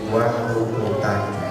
guarda o contato.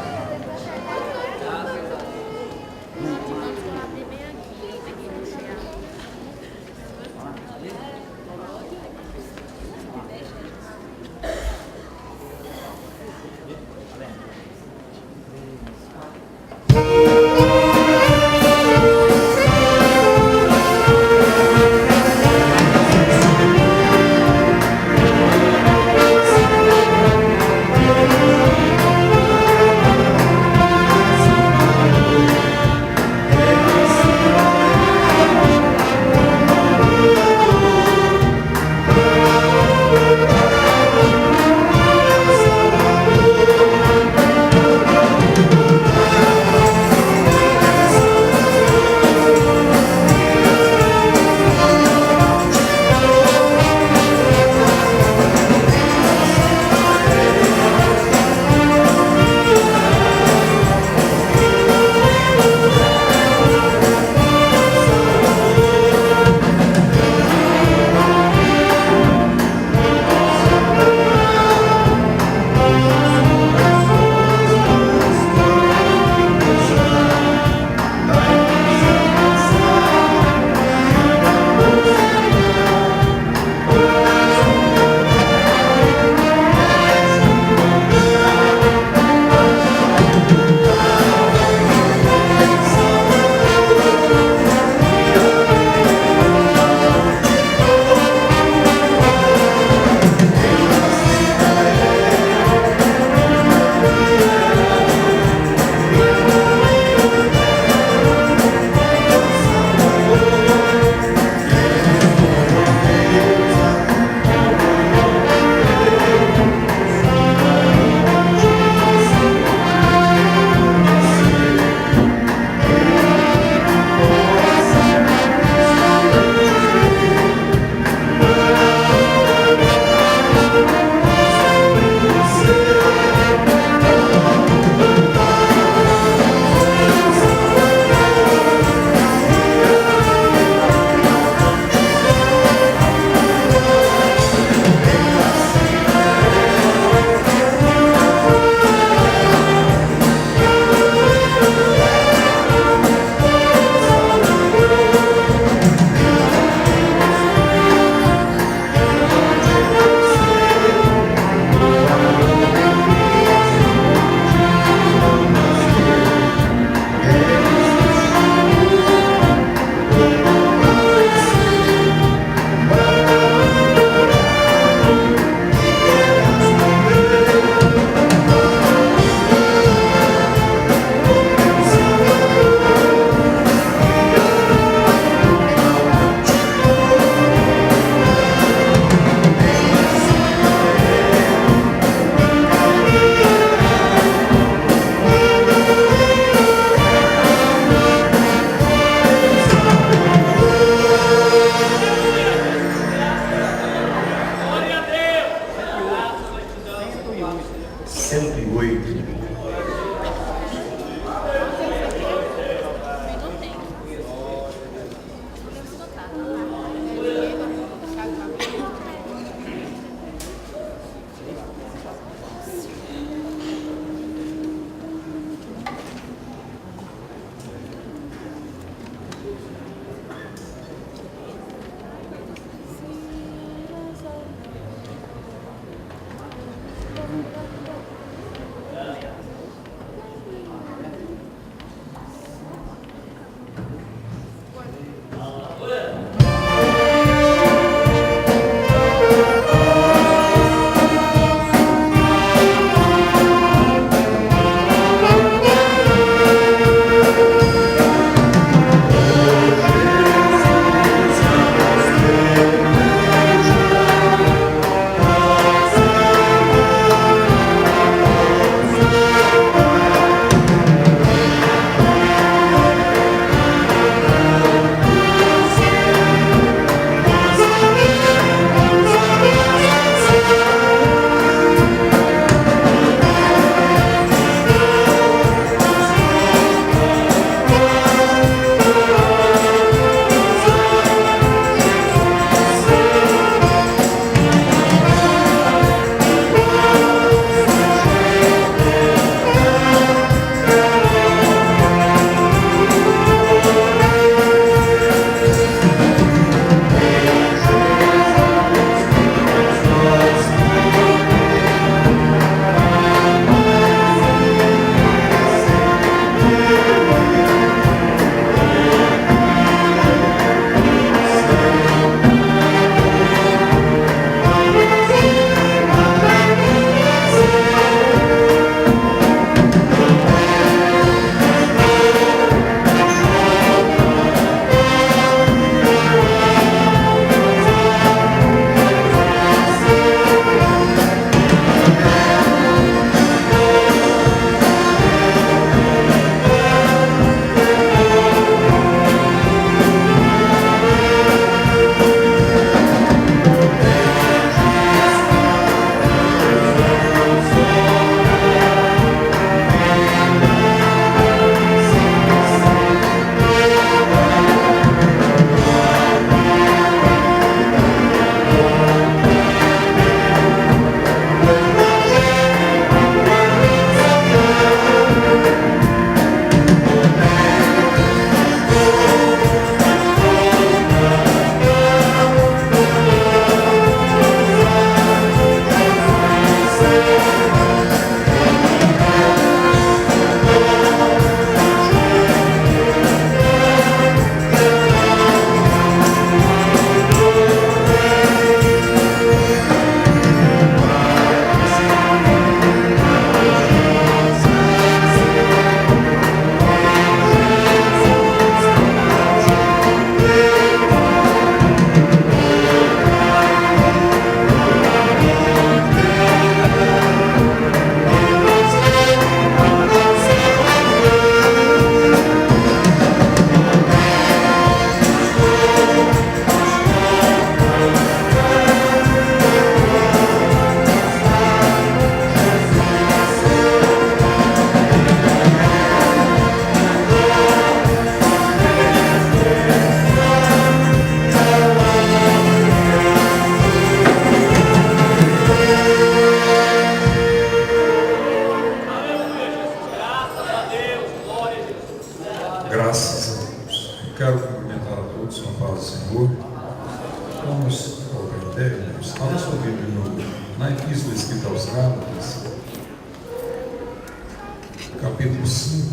capítulo 5,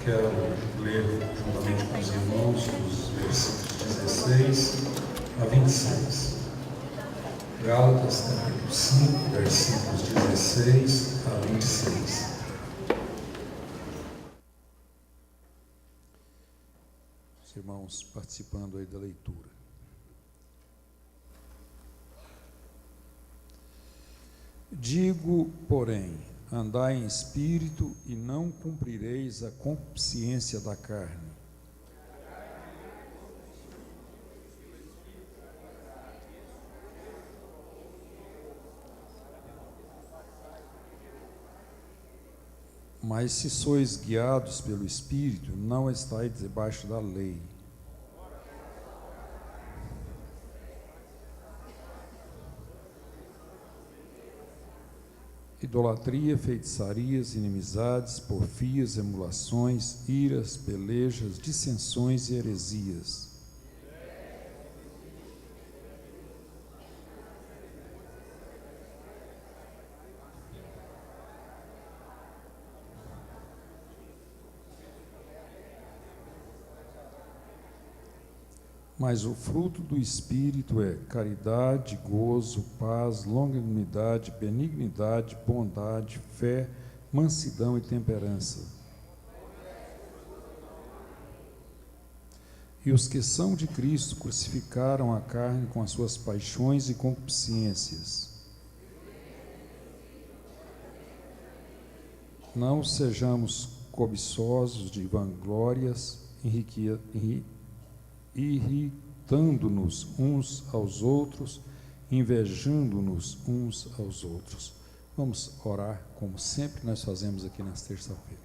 quero ler juntamente com os irmãos os versículos 16 a 26. Gálatas, capítulo 5, versículos 16 a 26. Os irmãos participando aí da leitura. Digo, porém, andai em espírito e não cumprireis a concupiscência da carne. Mas se sois guiados pelo Espírito, não estáis debaixo da lei. Idolatria, feitiçarias, inimizades, porfias, emulações, iras, pelejas, dissensões e heresias. Mas o fruto do Espírito é caridade, gozo, paz, longanimidade, benignidade, bondade, fé, mansidão e temperança. E os que são de Cristo crucificaram a carne com as suas paixões e concupiscências. Não sejamos cobiçosos de vanglórias, irritando-nos uns aos outros, invejando-nos uns aos outros. Vamos orar, como sempre nós fazemos aqui nas terça-feiras.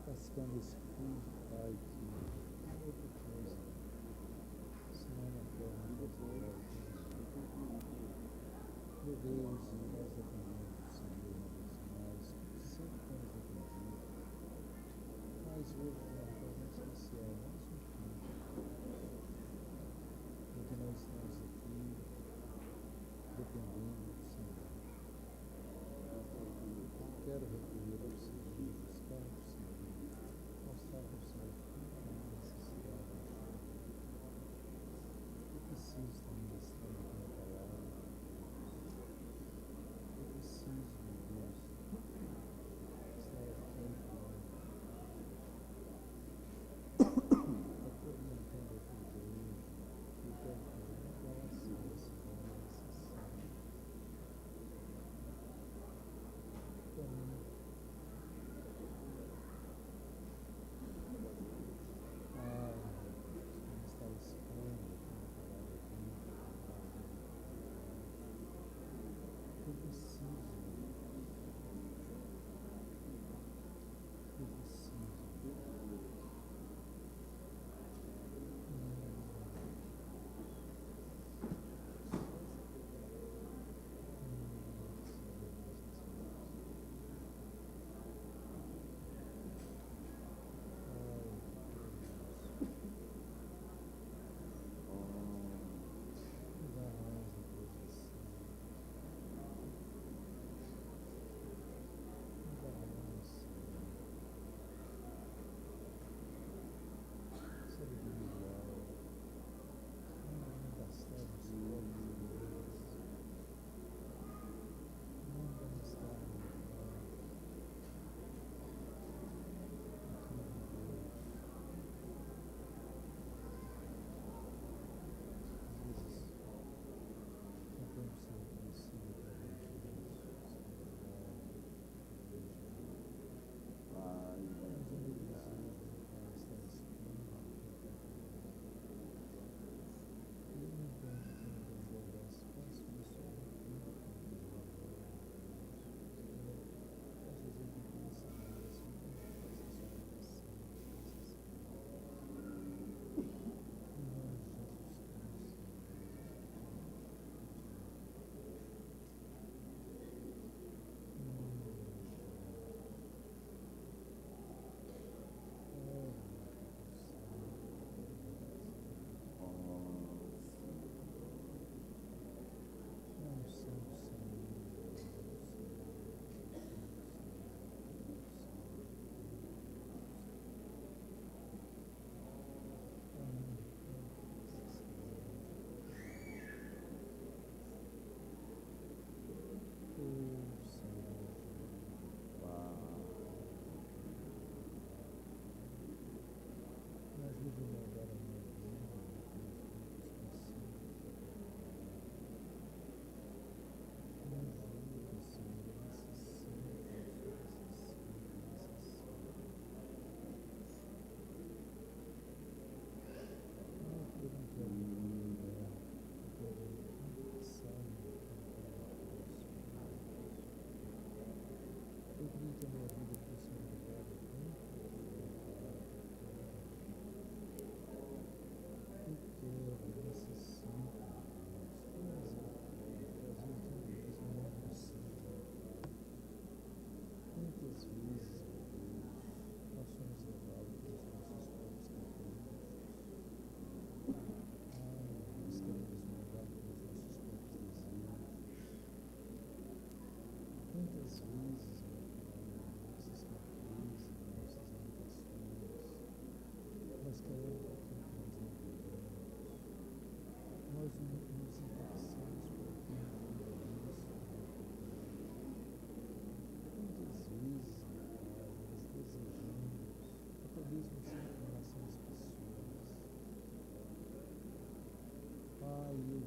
Participando desse culto, Pai, que não é outra coisa, senão na forma de Deus. Meu Deus, nós dependemos do Senhor, uma vez mais, sempre temos dependido, mas hoje de uma forma especial, mais um tempo, em que nós estamos aqui dependendo do Senhor. Quero recorrer ao Senhor, buscar o Senhor, mostrar para o Senhor tudo que nós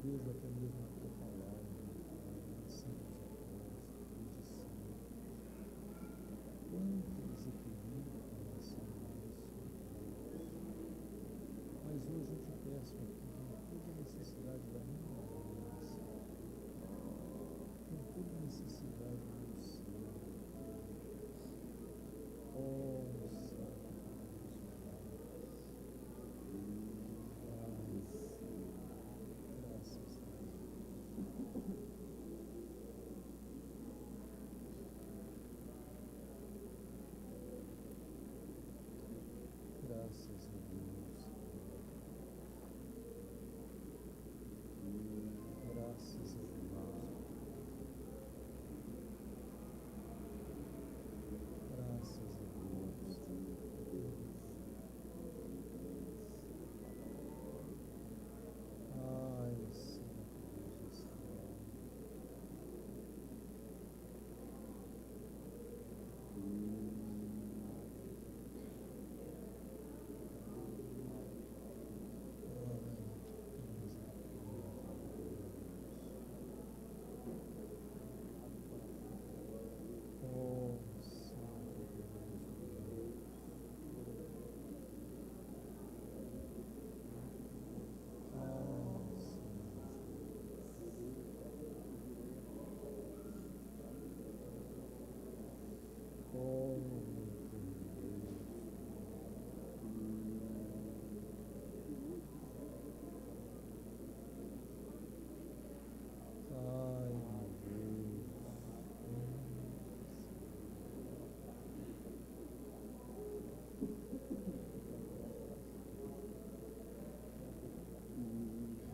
vejo até mesmo a tua palavra, assim dos apóstolos, dos discípulos. Quanto desequilíbrio com relação a isso, mas hoje eu te peço aqui, com toda a necessidade da minha alma, com toda a necessidade do meu ser, oh, Santo Deus, graças a Deus, graças a Deus, graças a Deus, graças a Deus. Ai, Santo Deus, oh, Santo Deus, oh, ai, meu Deus.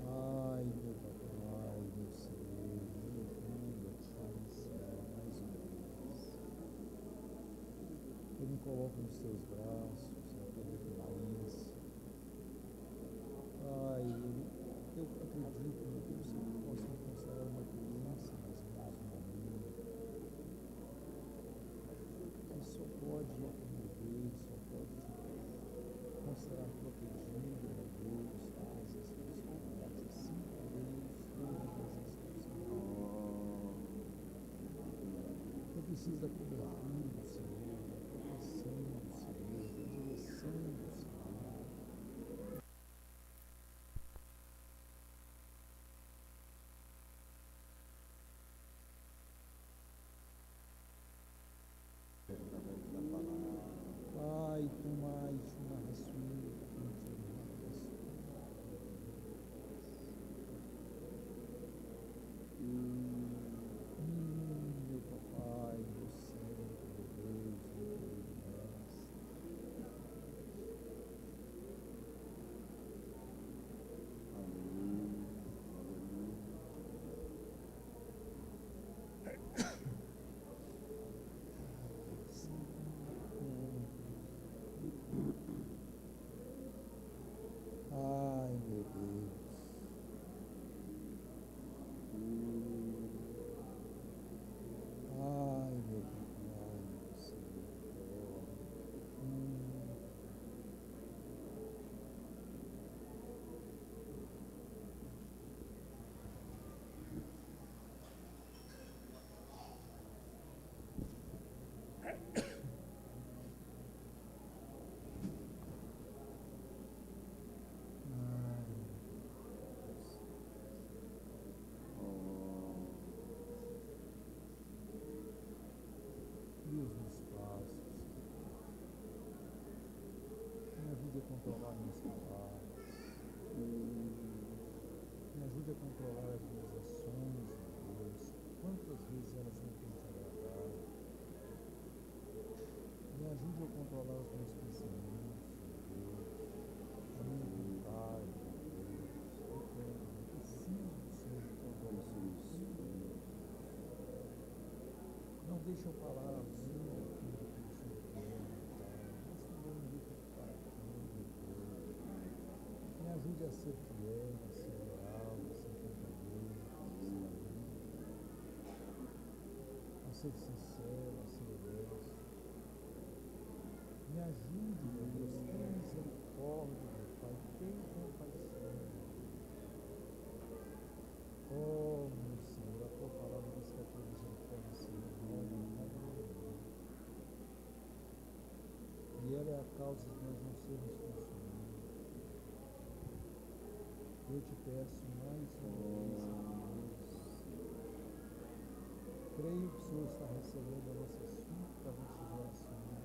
Ai, meu papai, meu Senhor, meu mundo aqui, Senhor, mais uma vez. Eu me coloco nos teus braços, na tua dependência. Ai, eu acredito, meu Deus, que eu posso me considerar uma criança nas mãos do mundo, que só pode mover, só pode te considerar protegido, meu Deus, todas as questões, assim, Deus, todas as questões. Eu preciso da cobertura do Senhor, da proteção do Senhor, da direção do Senhor. Ai, tomai, chumarraçuí, meu papai, meu céu, meu Deus, meu Deus. Ai, meu Deus. Ai, meu papai, meu Senhor. Guia os meus passos, me ajude a controlar minhas palavras, me ajude a controlar as minhas ações, meu Deus, quantas vezes elas não têm te agradado, me ajude a controlar os meus pensamentos, meu Deus, a minha vontade, meu Deus, eu preciso do Senhor de controlar isso. Não deixe eu falar além daquilo que o Senhor quer, meu Pai. Mas também me deixe eu ficar aqui, meu Deus. Me ajude a ser fiel, a ser leal, a ser companheiro, a ser sincero, a ser honesto. Me ajude, meu Deus, tenha misericórdia, meu Pai, tenha compaixão. causa de nós não sermos consumidos. Eu te peço mais uma vez, creio que o Senhor está recebendo as nossas súplicas, as nossas orações.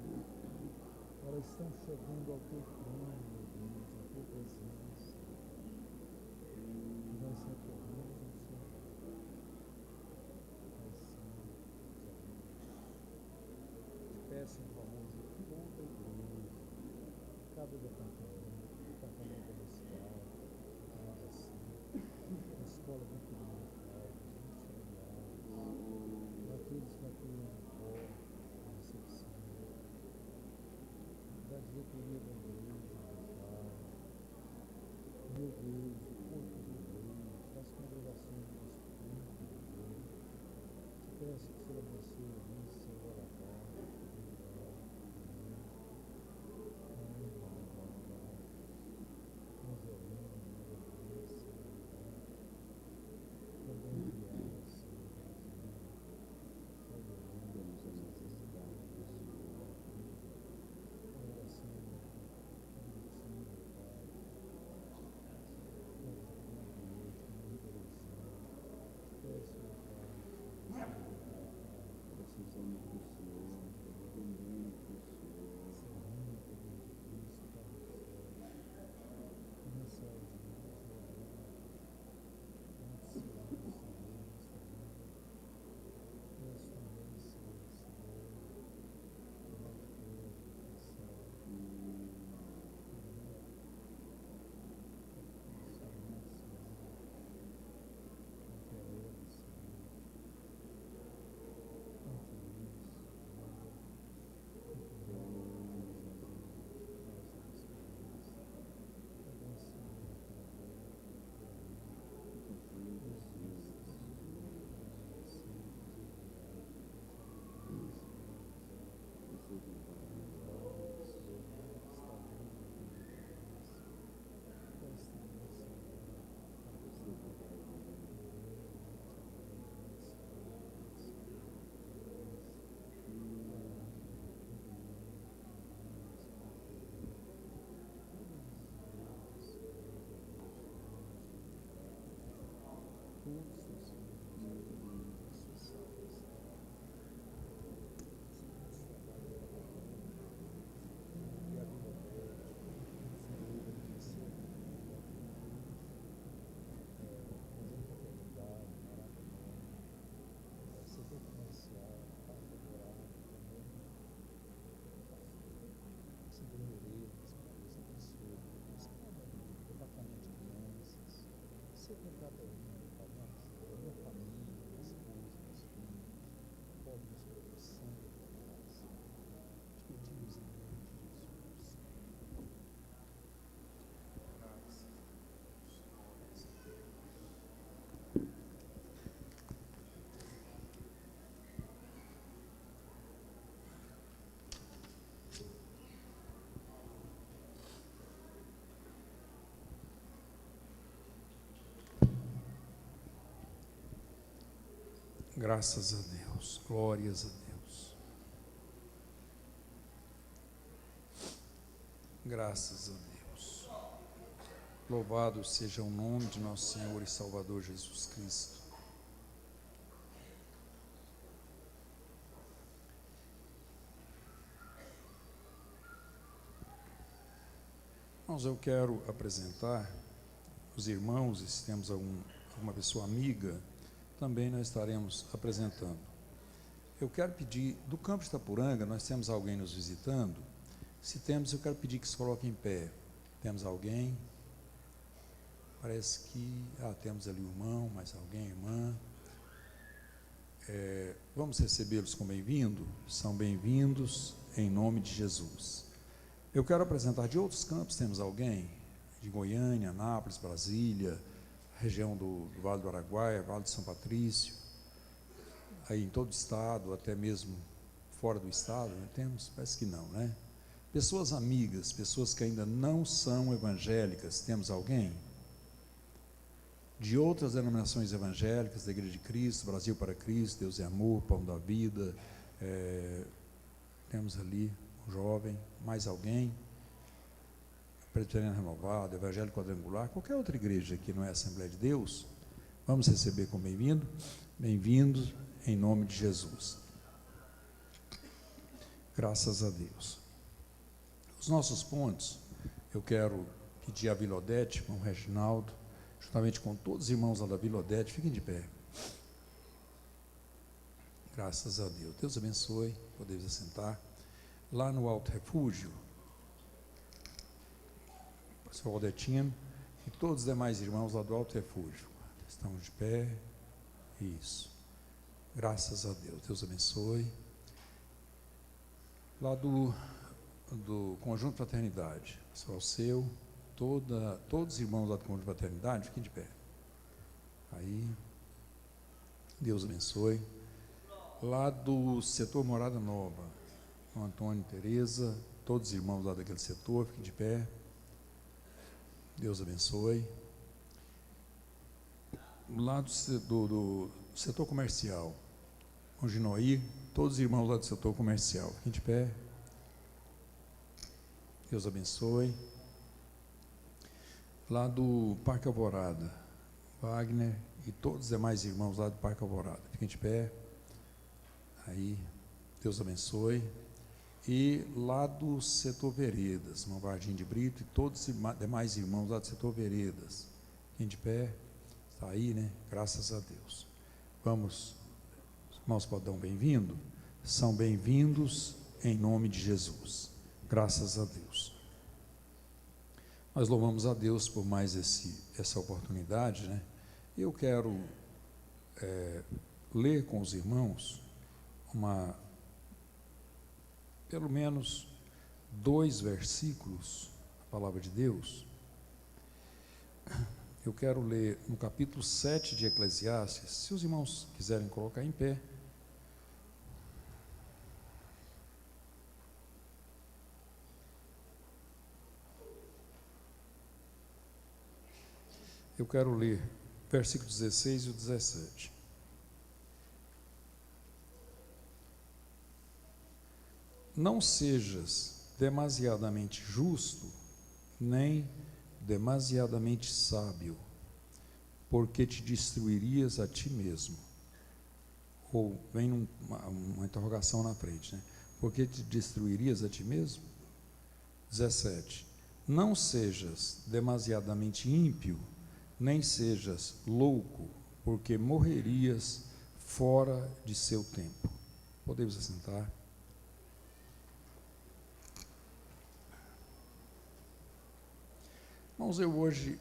Elas estão chegando ao teu trono, meu Deus, à tua presença. E nós recorremos ao Senhor. Pai Santo, te peço em favor de toda a igreja, cada departamento inicial, departamento assim, na escola do fundamental, dos missionários, daqueles que atuam na porta, na recepção, da diretoria da igreja, do Pai, meu Deus, o corpo de igreja, das congregações do Espírito de Deus, te peço que o Senhor abençoe a missa, o oratório, Graças a Deus, glórias a Deus. Graças a Deus. Louvado seja o nome de nosso Senhor e Salvador Jesus Cristo. Irmãos, eu quero apresentar os irmãos, e se temos alguma pessoa amiga, também nós estaremos apresentando. Eu quero pedir, do Campo de Itapuranga, nós temos alguém nos visitando. Se temos, eu quero pedir que se coloque em pé. Temos alguém? Parece que, temos ali o irmão, mais alguém, irmã. Vamos recebê-los com bem-vindo? São bem-vindos em nome de Jesus. Eu quero apresentar de outros campos, temos alguém? De Goiânia, Anápolis, Brasília, região do Vale do Araguaia, Vale de São Patrício, aí em todo o estado, até mesmo fora do estado, né? Temos? Parece que não, né? Pessoas amigas, pessoas que ainda não são evangélicas, temos alguém? De outras denominações evangélicas, da Igreja de Cristo, Brasil para Cristo, Deus é Amor, Pão da Vida, temos ali um jovem, mais alguém? Presbiteriana Renovada, Evangélico Quadrangular, qualquer outra igreja que não é Assembleia de Deus, vamos receber como bem-vindo, bem-vindos em nome de Jesus. Graças a Deus. Os nossos pontos, eu quero pedir a Vila Odete, irmão Reginaldo, juntamente com todos os irmãos lá da Vila Odete, fiquem de pé. Graças a Deus. Deus abençoe, podemos assentar. Lá no Alto Refúgio, o pastor Aldetino e todos os demais irmãos lá do Alto Refúgio. Estamos de pé. Isso. Graças a Deus. Deus abençoe. Lá do Conjunto Fraternidade, só o seu, todos os irmãos lá do Conjunto Fraternidade, fiquem de pé. Aí, Deus abençoe. Lá do setor Morada Nova, o Antônio e Tereza, todos os irmãos lá daquele setor, fiquem de pé. Deus abençoe. Lá do setor comercial, com Ginoí, todos os irmãos lá do setor comercial, fiquem de pé. Deus abençoe. Lá do Parque Alvorada, Wagner e todos os demais irmãos lá do Parque Alvorada, fiquem de pé. Aí, Deus abençoe. E lá do setor Veredas, irmão Vardim de Brito e todos os demais irmãos lá do setor Veredas, fiquem de pé. Está aí, né? Graças a Deus. Vamos, os irmãos podem dar um bem-vindo? São bem-vindos em nome de Jesus. Graças a Deus. Nós louvamos a Deus por mais essa oportunidade, né? Eu quero ler com os irmãos pelo menos 2 versículos da palavra de Deus. Eu quero ler no capítulo 7 de Eclesiastes, se os irmãos quiserem colocar em pé. Eu quero ler versículo 16 e o 17. Não sejas demasiadamente justo, nem demasiadamente sábio, porque te destruirias a ti mesmo. Ou vem uma interrogação na frente, né? Porque te destruirias a ti mesmo? 17. Não sejas demasiadamente ímpio, nem sejas louco, porque morrerias fora de seu tempo. Podemos assentar? Irmãos, eu hoje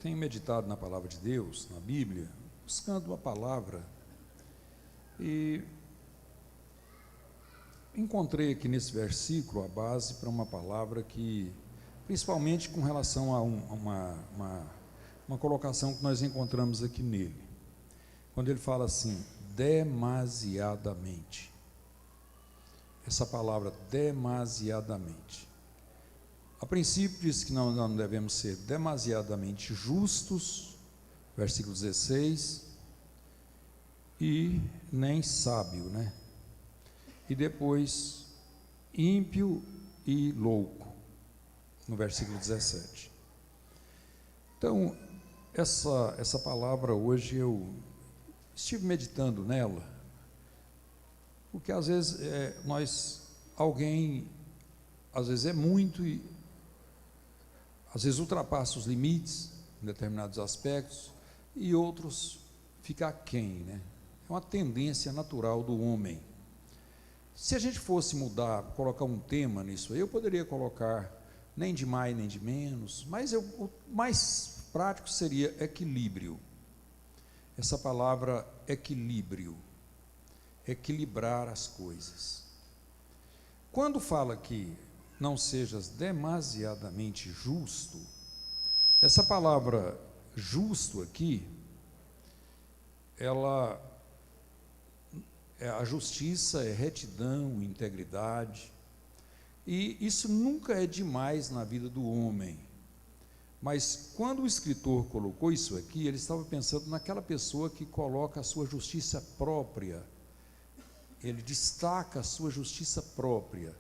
tenho meditado na palavra de Deus, na Bíblia, buscando uma palavra, e encontrei aqui nesse versículo a base para uma palavra que, principalmente com relação a uma colocação que nós encontramos aqui nele, quando ele fala assim, demasiadamente. Essa palavra, demasiadamente. A princípio diz que não devemos ser demasiadamente justos, versículo 16, e nem sábio, né? E depois, ímpio e louco, no versículo 17. Então, essa palavra hoje eu estive meditando nela, porque às vezes alguém às vezes é muito e às vezes ultrapassa os limites em determinados aspectos e outros fica aquém, né? É uma tendência natural do homem. Se a gente fosse mudar, colocar um tema nisso aí, eu poderia colocar nem de mais nem de menos, mas o mais prático seria equilíbrio. Essa palavra equilíbrio, equilibrar as coisas. Quando fala que não sejas demasiadamente justo, essa palavra justo aqui, a justiça é retidão, integridade, e isso nunca é demais na vida do homem. Mas quando o escritor colocou isso aqui, ele estava pensando naquela pessoa que coloca a sua justiça própria, ele destaca a sua justiça própria.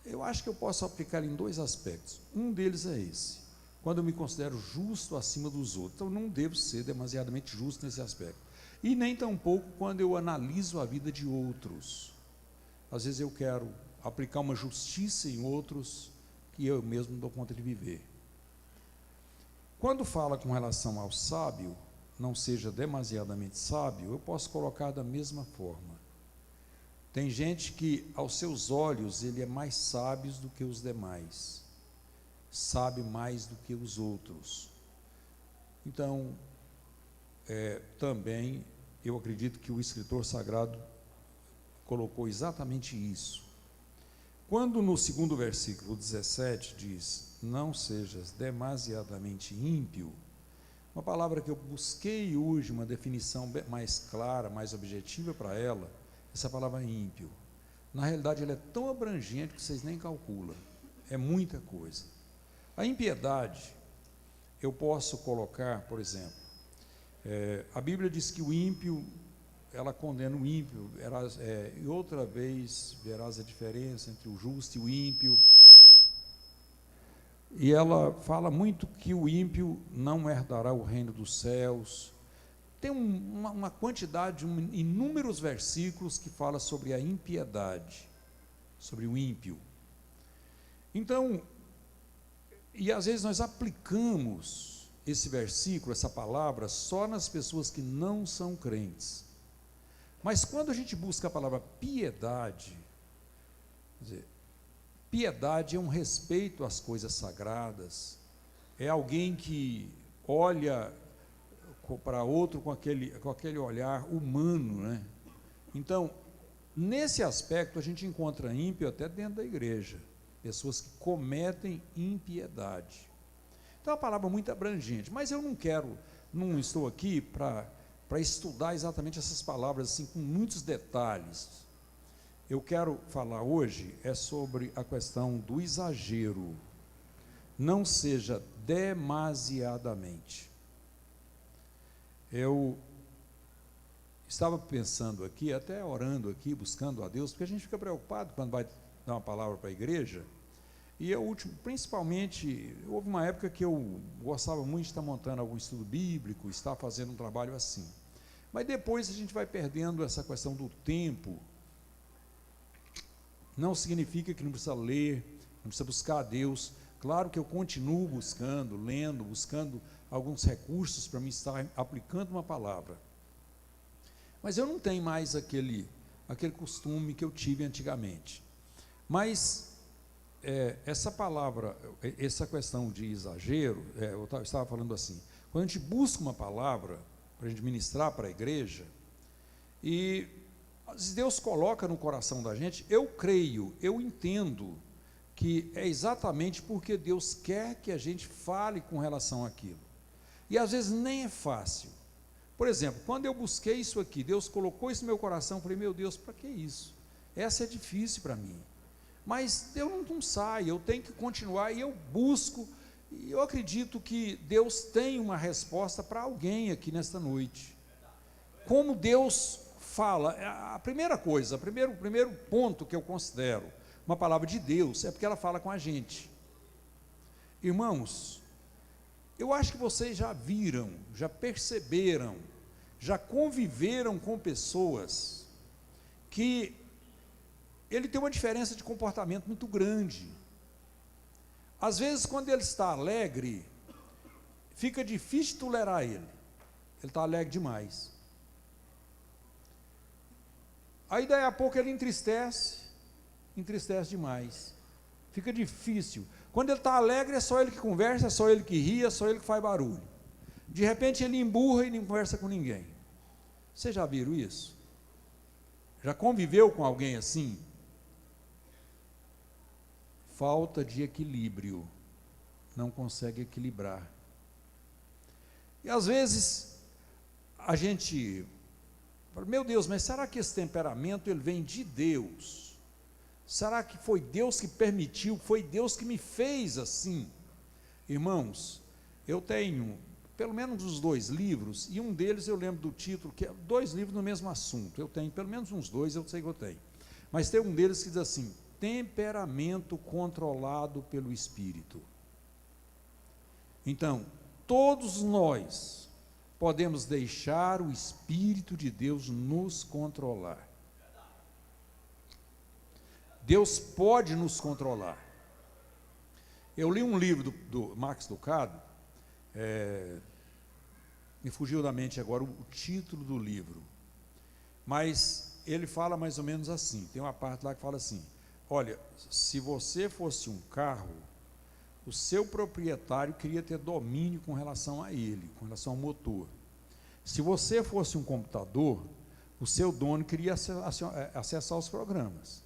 Eu acho que eu posso aplicar em dois aspectos. Um deles é esse: quando eu me considero justo acima dos outros. Então, não devo ser demasiadamente justo nesse aspecto. E nem tampouco quando eu analiso a vida de outros. Às vezes eu quero aplicar uma justiça em outros que eu mesmo não dou conta de viver. Quando fala com relação ao sábio, não seja demasiadamente sábio, eu posso colocar da mesma forma. Tem gente que, aos seus olhos, ele é mais sábio do que os demais, sabe mais do que os outros. Então, também eu acredito que o escritor sagrado colocou exatamente isso. Quando no segundo versículo 17 diz: não sejas demasiadamente ímpio, uma palavra que eu busquei hoje uma definição mais clara, mais objetiva para ela, essa palavra ímpio. Na realidade, ela é tão abrangente que vocês nem calculam, é muita coisa. A impiedade, eu posso colocar, por exemplo, a Bíblia diz que o ímpio, ela condena o ímpio, e outra vez verás a diferença entre o justo e o ímpio, e ela fala muito que o ímpio não herdará o reino dos céus. Tem uma quantidade, inúmeros versículos que fala sobre a impiedade, sobre o ímpio. Então, e às vezes nós aplicamos esse versículo, essa palavra, só nas pessoas que não são crentes. Mas quando a gente busca a palavra piedade, quer dizer, piedade é um respeito às coisas sagradas, é alguém que olha para outro com aquele olhar humano, né? Então, nesse aspecto, a gente encontra ímpio até dentro da igreja, pessoas que cometem impiedade. Então, é uma palavra muito abrangente, mas eu não estou aqui para estudar exatamente essas palavras assim, com muitos detalhes. Eu quero falar hoje sobre a questão do exagero. Não seja demasiadamente. Eu estava pensando aqui, até orando aqui, buscando a Deus, porque a gente fica preocupado quando vai dar uma palavra para a igreja. E principalmente, houve uma época que eu gostava muito de estar montando algum estudo bíblico, estar fazendo um trabalho assim. Mas depois a gente vai perdendo essa questão do tempo. Não significa que não precisa ler, não precisa buscar a Deus. Claro que eu continuo buscando, lendo, buscando alguns recursos para me estar aplicando uma palavra. Mas eu não tenho mais aquele costume que eu tive antigamente. Mas essa palavra, essa questão de exagero, eu estava falando assim, quando a gente busca uma palavra para a gente ministrar para a igreja, e Deus coloca no coração da gente, eu creio, eu entendo que é exatamente porque Deus quer que a gente fale com relação àquilo. E às vezes nem é fácil. Por exemplo, quando eu busquei isso aqui, Deus colocou isso no meu coração, eu falei, meu Deus, para que isso? Essa é difícil para mim. Mas eu não saio, eu tenho que continuar, e eu busco, e eu acredito que Deus tem uma resposta para alguém aqui nesta noite. Como Deus fala, a primeira coisa, o primeiro ponto que eu considero uma palavra de Deus, é porque ela fala com a gente. Irmãos, eu acho que vocês já viram, já perceberam, já conviveram com pessoas que ele tem uma diferença de comportamento muito grande. Às vezes, quando ele está alegre, fica difícil tolerar ele. Ele está alegre demais. Aí, daí a pouco, ele entristece demais. Fica difícil. Quando ele está alegre, é só ele que conversa, é só ele que ri, é só ele que faz barulho. De repente, ele emburra e não conversa com ninguém. Vocês já viram isso? Já conviveu com alguém assim? Falta de equilíbrio. Não consegue equilibrar. E às vezes, a gente fala, meu Deus, mas será que esse temperamento ele vem de Deus? Será que foi Deus que permitiu, foi Deus que me fez assim? Irmãos, eu tenho pelo menos os 2 livros, e um deles eu lembro do título, que é 2 livros no mesmo assunto. Eu tenho pelo menos uns 2, eu sei que eu tenho. Mas tem um deles que diz assim, temperamento controlado pelo Espírito. Então, todos nós podemos deixar o Espírito de Deus nos controlar. Deus pode nos controlar. Eu li um livro do Max Lucado, me fugiu da mente agora o título do livro, mas ele fala mais ou menos assim, tem uma parte lá que fala assim: olha, se você fosse um carro, o seu proprietário queria ter domínio com relação a ele, com relação ao motor. Se você fosse um computador, o seu dono queria acessar os programas.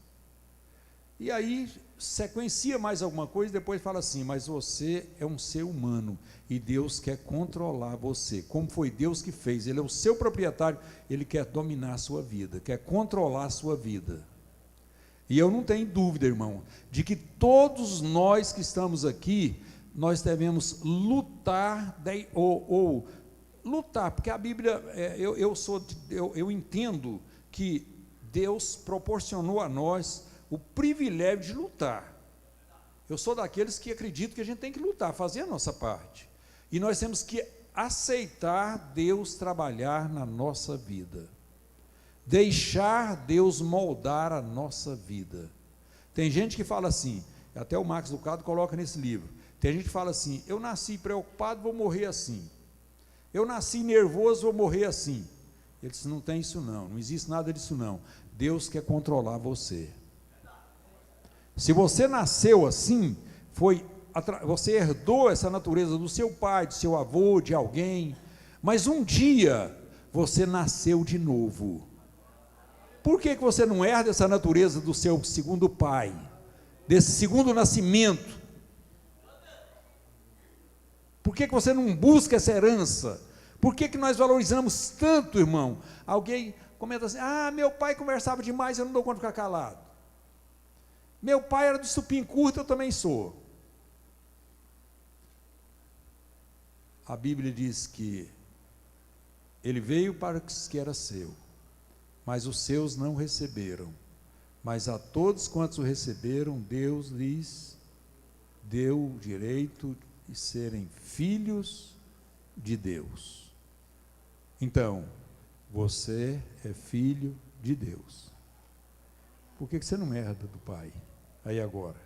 E aí sequencia mais alguma coisa e depois fala assim: mas você é um ser humano e Deus quer controlar você. Como foi Deus que fez? Ele é o seu proprietário, ele quer dominar a sua vida, quer controlar a sua vida. E eu não tenho dúvida, irmão, de que todos nós que estamos aqui, nós devemos lutar, lutar, porque a Bíblia, eu entendo que Deus proporcionou a nós o privilégio de lutar. Eu sou daqueles que acreditam que a gente tem que lutar, fazer a nossa parte. E nós temos que aceitar Deus trabalhar na nossa vida. Deixar Deus moldar a nossa vida. Tem gente que fala assim, até o Max Lucado coloca nesse livro, tem gente que fala assim: eu nasci preocupado, vou morrer assim. Eu nasci nervoso, vou morrer assim. Ele disse: não tem isso não, não existe nada disso não. Deus quer controlar você. Se você nasceu assim, você herdou essa natureza do seu pai, do seu avô, de alguém, mas um dia você nasceu de novo. Por que você não herda essa natureza do seu segundo pai, desse segundo nascimento? Por que você não busca essa herança? Por que nós valorizamos tanto, irmão? Alguém comenta assim: ah, meu pai conversava demais, eu não dou conta de ficar calado. Meu pai era de supim curto, eu também sou. A Bíblia diz que ele veio para o que era seu, mas os seus não receberam. Mas a todos quantos o receberam, Deus lhes deu o direito de serem filhos de Deus. Então, você é filho de Deus. Por que você não herda do pai? Aí agora,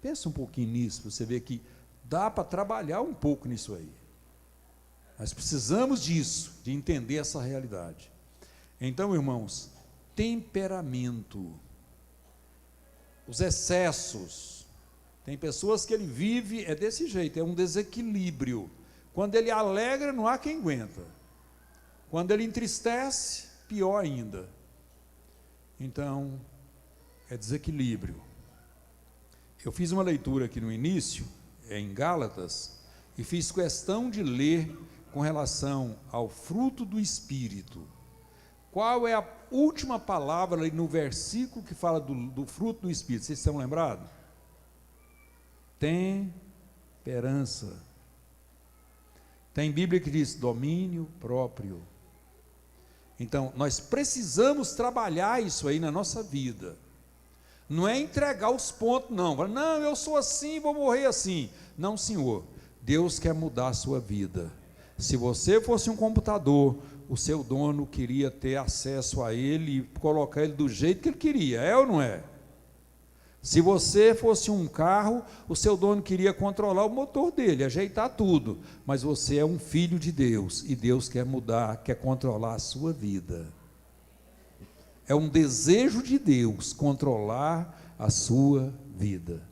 pensa um pouquinho nisso, para você ver que dá para trabalhar um pouco nisso aí. Nós precisamos disso, de entender essa realidade. Então, irmãos, temperamento, os excessos. Tem pessoas que ele vive, é desse jeito, é um desequilíbrio. Quando ele alegra, não há quem aguenta. Quando ele entristece, pior ainda. Então, é desequilíbrio. Eu fiz uma leitura aqui no início, em Gálatas, e fiz questão de ler com relação ao fruto do Espírito. Qual é a última palavra ali no versículo que fala do fruto do Espírito? Vocês estão lembrados? Temperança. Tem Bíblia que diz domínio próprio. Então, nós precisamos trabalhar isso aí na nossa vida. Não é entregar os pontos, não. Não, eu sou assim, vou morrer assim. Não, Senhor. Deus quer mudar a sua vida. Se você fosse um computador, o seu dono queria ter acesso a ele e colocar ele do jeito que ele queria. É ou não é? Se você fosse um carro, o seu dono queria controlar o motor dele, ajeitar tudo, mas você é um filho de Deus, e Deus quer mudar, quer controlar a sua vida. É um desejo de Deus controlar a sua vida.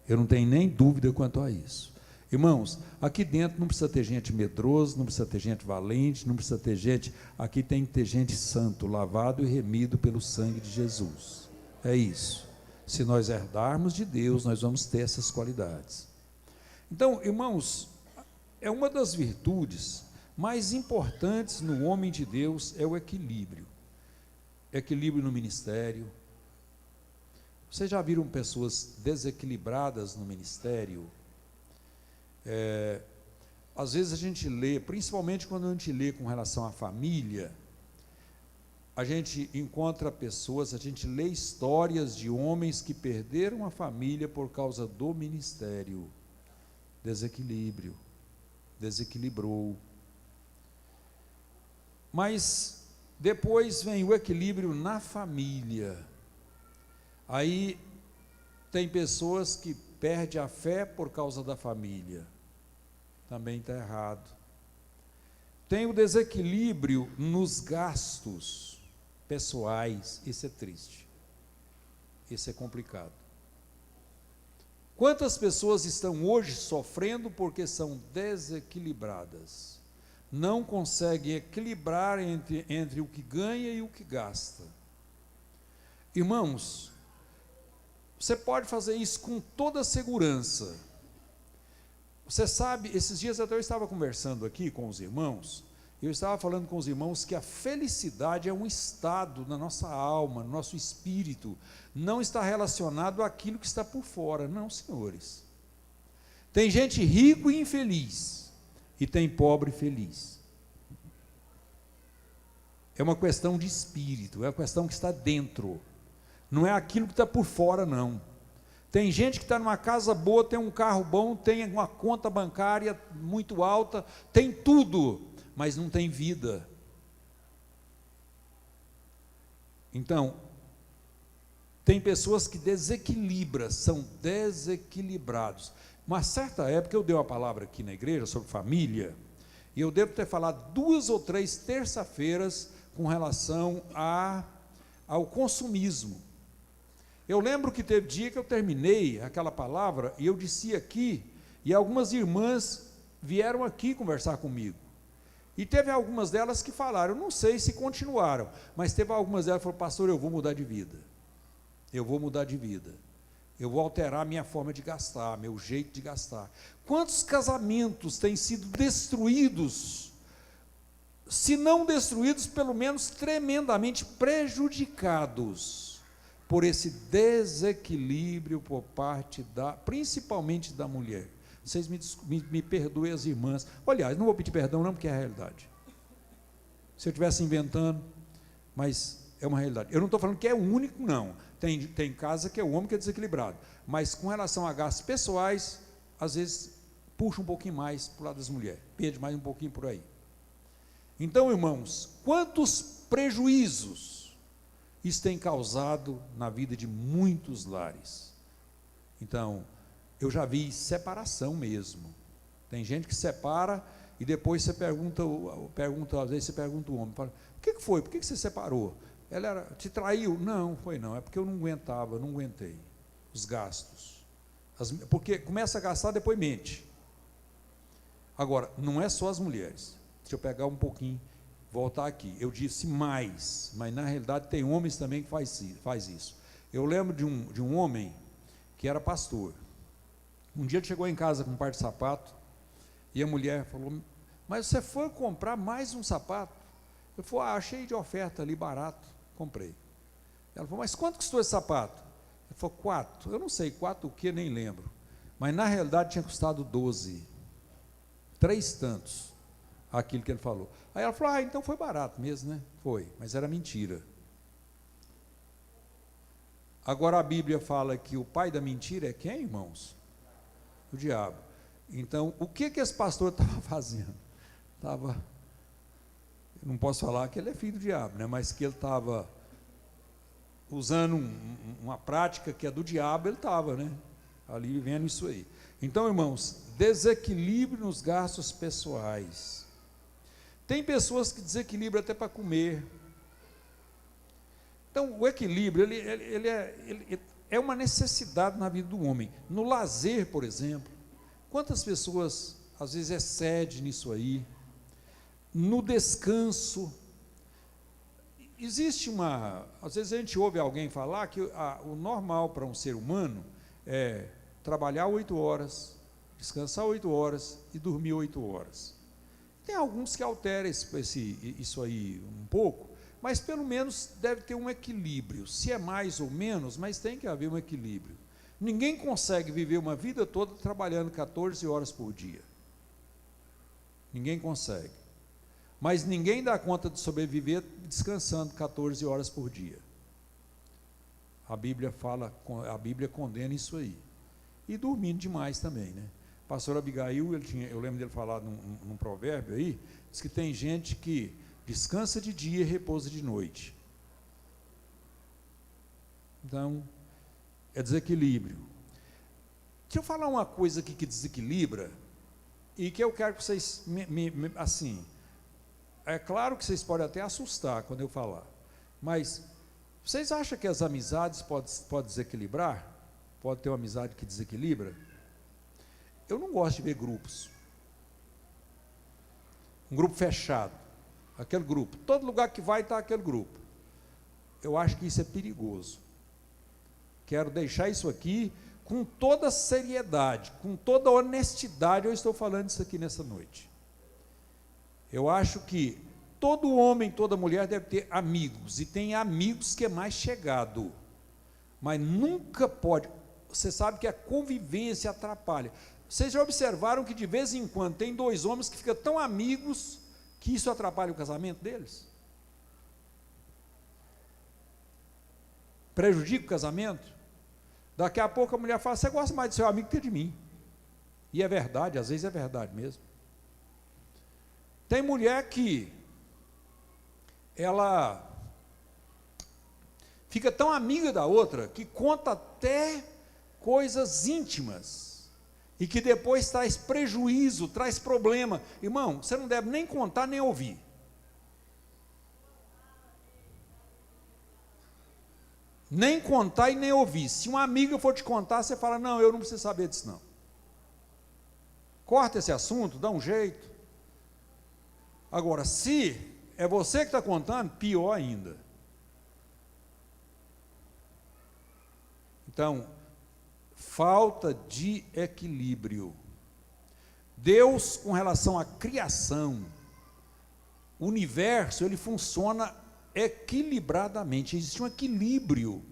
Eu não tenho nem dúvida quanto a isso. Irmãos, aqui dentro não precisa ter gente medrosa, não precisa ter gente valente, não precisa ter gente, aqui tem que ter gente santo, lavado e remido pelo sangue de Jesus. É isso. Se nós herdarmos de Deus, nós vamos ter essas qualidades. Então, irmãos, é uma das virtudes mais importantes no homem de Deus, é o equilíbrio. Equilíbrio no ministério. Vocês já viram pessoas desequilibradas no ministério? Às vezes a gente lê, principalmente quando a gente lê com relação à família, a gente encontra pessoas, a gente lê histórias de homens que perderam a família por causa do ministério. Desequilíbrio, desequilibrou. Mas depois vem o equilíbrio na família. Aí tem pessoas que perdem a fé por causa da família. Também está errado. Tem o desequilíbrio nos gastos pessoais. Isso é triste. Isso é complicado. Quantas pessoas estão hoje sofrendo porque são desequilibradas? Não conseguem equilibrar entre o que ganha e o que gasta. Irmãos, você pode fazer isso com toda segurança. Você sabe, esses dias até eu estava conversando aqui com os irmãos, eu estava falando com os irmãos que a felicidade é um estado na nossa alma, no nosso espírito, não está relacionado àquilo que está por fora, não, senhores. Tem gente rico e infeliz, e tem pobre feliz. É uma questão de espírito, é uma questão que está dentro, não é aquilo que está por fora, não. Tem gente que está numa casa boa, tem um carro bom, tem uma conta bancária muito alta, tem tudo, mas não tem vida. Então, tem pessoas que desequilibram, são desequilibrados. Uma certa época eu dei uma palavra aqui na igreja sobre família, e eu devo ter falado 2 ou 3 terça-feiras com relação ao consumismo. Eu lembro que teve dia que eu terminei aquela palavra, e eu disse aqui, e algumas irmãs vieram aqui conversar comigo. E teve algumas delas que falaram, não sei se continuaram, mas teve algumas delas que falaram, pastor, eu vou mudar de vida. Eu vou mudar de vida. Eu vou alterar a minha forma de gastar, meu jeito de gastar. Quantos casamentos têm sido destruídos, se não destruídos, pelo menos tremendamente prejudicados, por esse desequilíbrio por parte principalmente da mulher. Vocês me perdoem as irmãs. Aliás, não vou pedir perdão não, porque é a realidade. Se eu estivesse inventando, mas é uma realidade. Eu não estou falando que é o único, não. Tem casa que é o homem que é desequilibrado. Mas com relação a gastos pessoais, às vezes puxa um pouquinho mais para o lado das mulheres. Perde mais um pouquinho por aí. Então, irmãos, quantos prejuízos isso tem causado na vida de muitos lares. Então, eu já vi separação mesmo. Tem gente que separa e depois você pergunta às vezes você pergunta o homem, fala, o que foi? Por que você separou? Ela te traiu? Não, foi não, é porque eu não aguentava, não aguentei os gastos. Porque começa a gastar, depois mente. Agora, não é só as mulheres. Deixa eu pegar um pouquinho, voltar aqui. Eu disse mais, mas na realidade tem homens também que faz isso. Eu lembro de um homem que era pastor. Um dia ele chegou em casa com um par de sapato e a mulher falou, mas você foi comprar mais um sapato? Ele falou, achei de oferta ali barato, comprei. Ela falou, mas quanto custou esse sapato? Ele falou, 4. Eu não sei, 4 o que, nem lembro. Mas na realidade tinha custado 12. 3 tantos, aquilo que ele falou. Aí ela falou, então foi barato mesmo, né? Foi, mas era mentira. Agora a Bíblia fala que o pai da mentira é quem, irmãos? O diabo. Então, o que esse pastor estava fazendo? Eu não posso falar que ele é filho do diabo, né? Mas que ele estava usando uma prática que é do diabo, ele estava, né? Ali vivendo isso aí. Então, irmãos, desequilíbrio nos gastos pessoais. Tem pessoas que desequilibram até para comer. Então, o equilíbrio, ele é uma necessidade na vida do homem. No lazer, por exemplo, quantas pessoas, às vezes, excedem nisso aí? No descanso. Existe às vezes a gente ouve alguém falar que o normal para um ser humano é trabalhar 8 horas, descansar 8 horas e dormir 8 horas. Tem alguns que alteram isso aí um pouco, mas pelo menos deve ter um equilíbrio. Se é mais ou menos, mas tem que haver um equilíbrio. Ninguém consegue viver uma vida toda trabalhando 14 horas por dia. Ninguém consegue. Mas ninguém dá conta de sobreviver descansando 14 horas por dia. A Bíblia condena isso aí. E dormindo demais também, né? Pastor Abigail, eu lembro dele falar num provérbio aí, diz que tem gente que descansa de dia e repousa de noite. Então, é desequilíbrio. Deixa eu falar uma coisa aqui que desequilibra, e que eu quero que vocês, assim, é claro que vocês podem até assustar quando eu falar, mas vocês acham que as amizades podem desequilibrar? Pode ter uma amizade que desequilibra? Eu não gosto de ver grupos. Um grupo fechado, aquele grupo, todo lugar que vai está aquele grupo. Eu acho que isso é perigoso. Quero deixar isso aqui com toda seriedade, com toda honestidade, eu estou falando isso aqui nessa noite. Eu acho que todo homem, toda mulher deve ter amigos, e tem amigos que é mais chegado, mas nunca pode. Você sabe que a convivência atrapalha. Vocês já observaram que de vez em quando tem dois homens que ficam tão amigos que isso atrapalha o casamento deles? Prejudica o casamento? Daqui a pouco a mulher fala: você gosta mais do seu amigo que de mim. E é verdade, às vezes é verdade mesmo. Tem mulher que ela fica tão amiga da outra que conta até coisas íntimas e que depois traz prejuízo, traz problema. Irmão, você não deve nem contar nem ouvir. Nem contar e nem ouvir. Se uma amiga for te contar, você fala: não, eu não preciso saber disso não. Corta esse assunto, dá um jeito. Agora, se é você que está contando, pior ainda. Então, falta de equilíbrio. Deus, com relação à criação, o universo, ele funciona equilibradamente. Existe um equilíbrio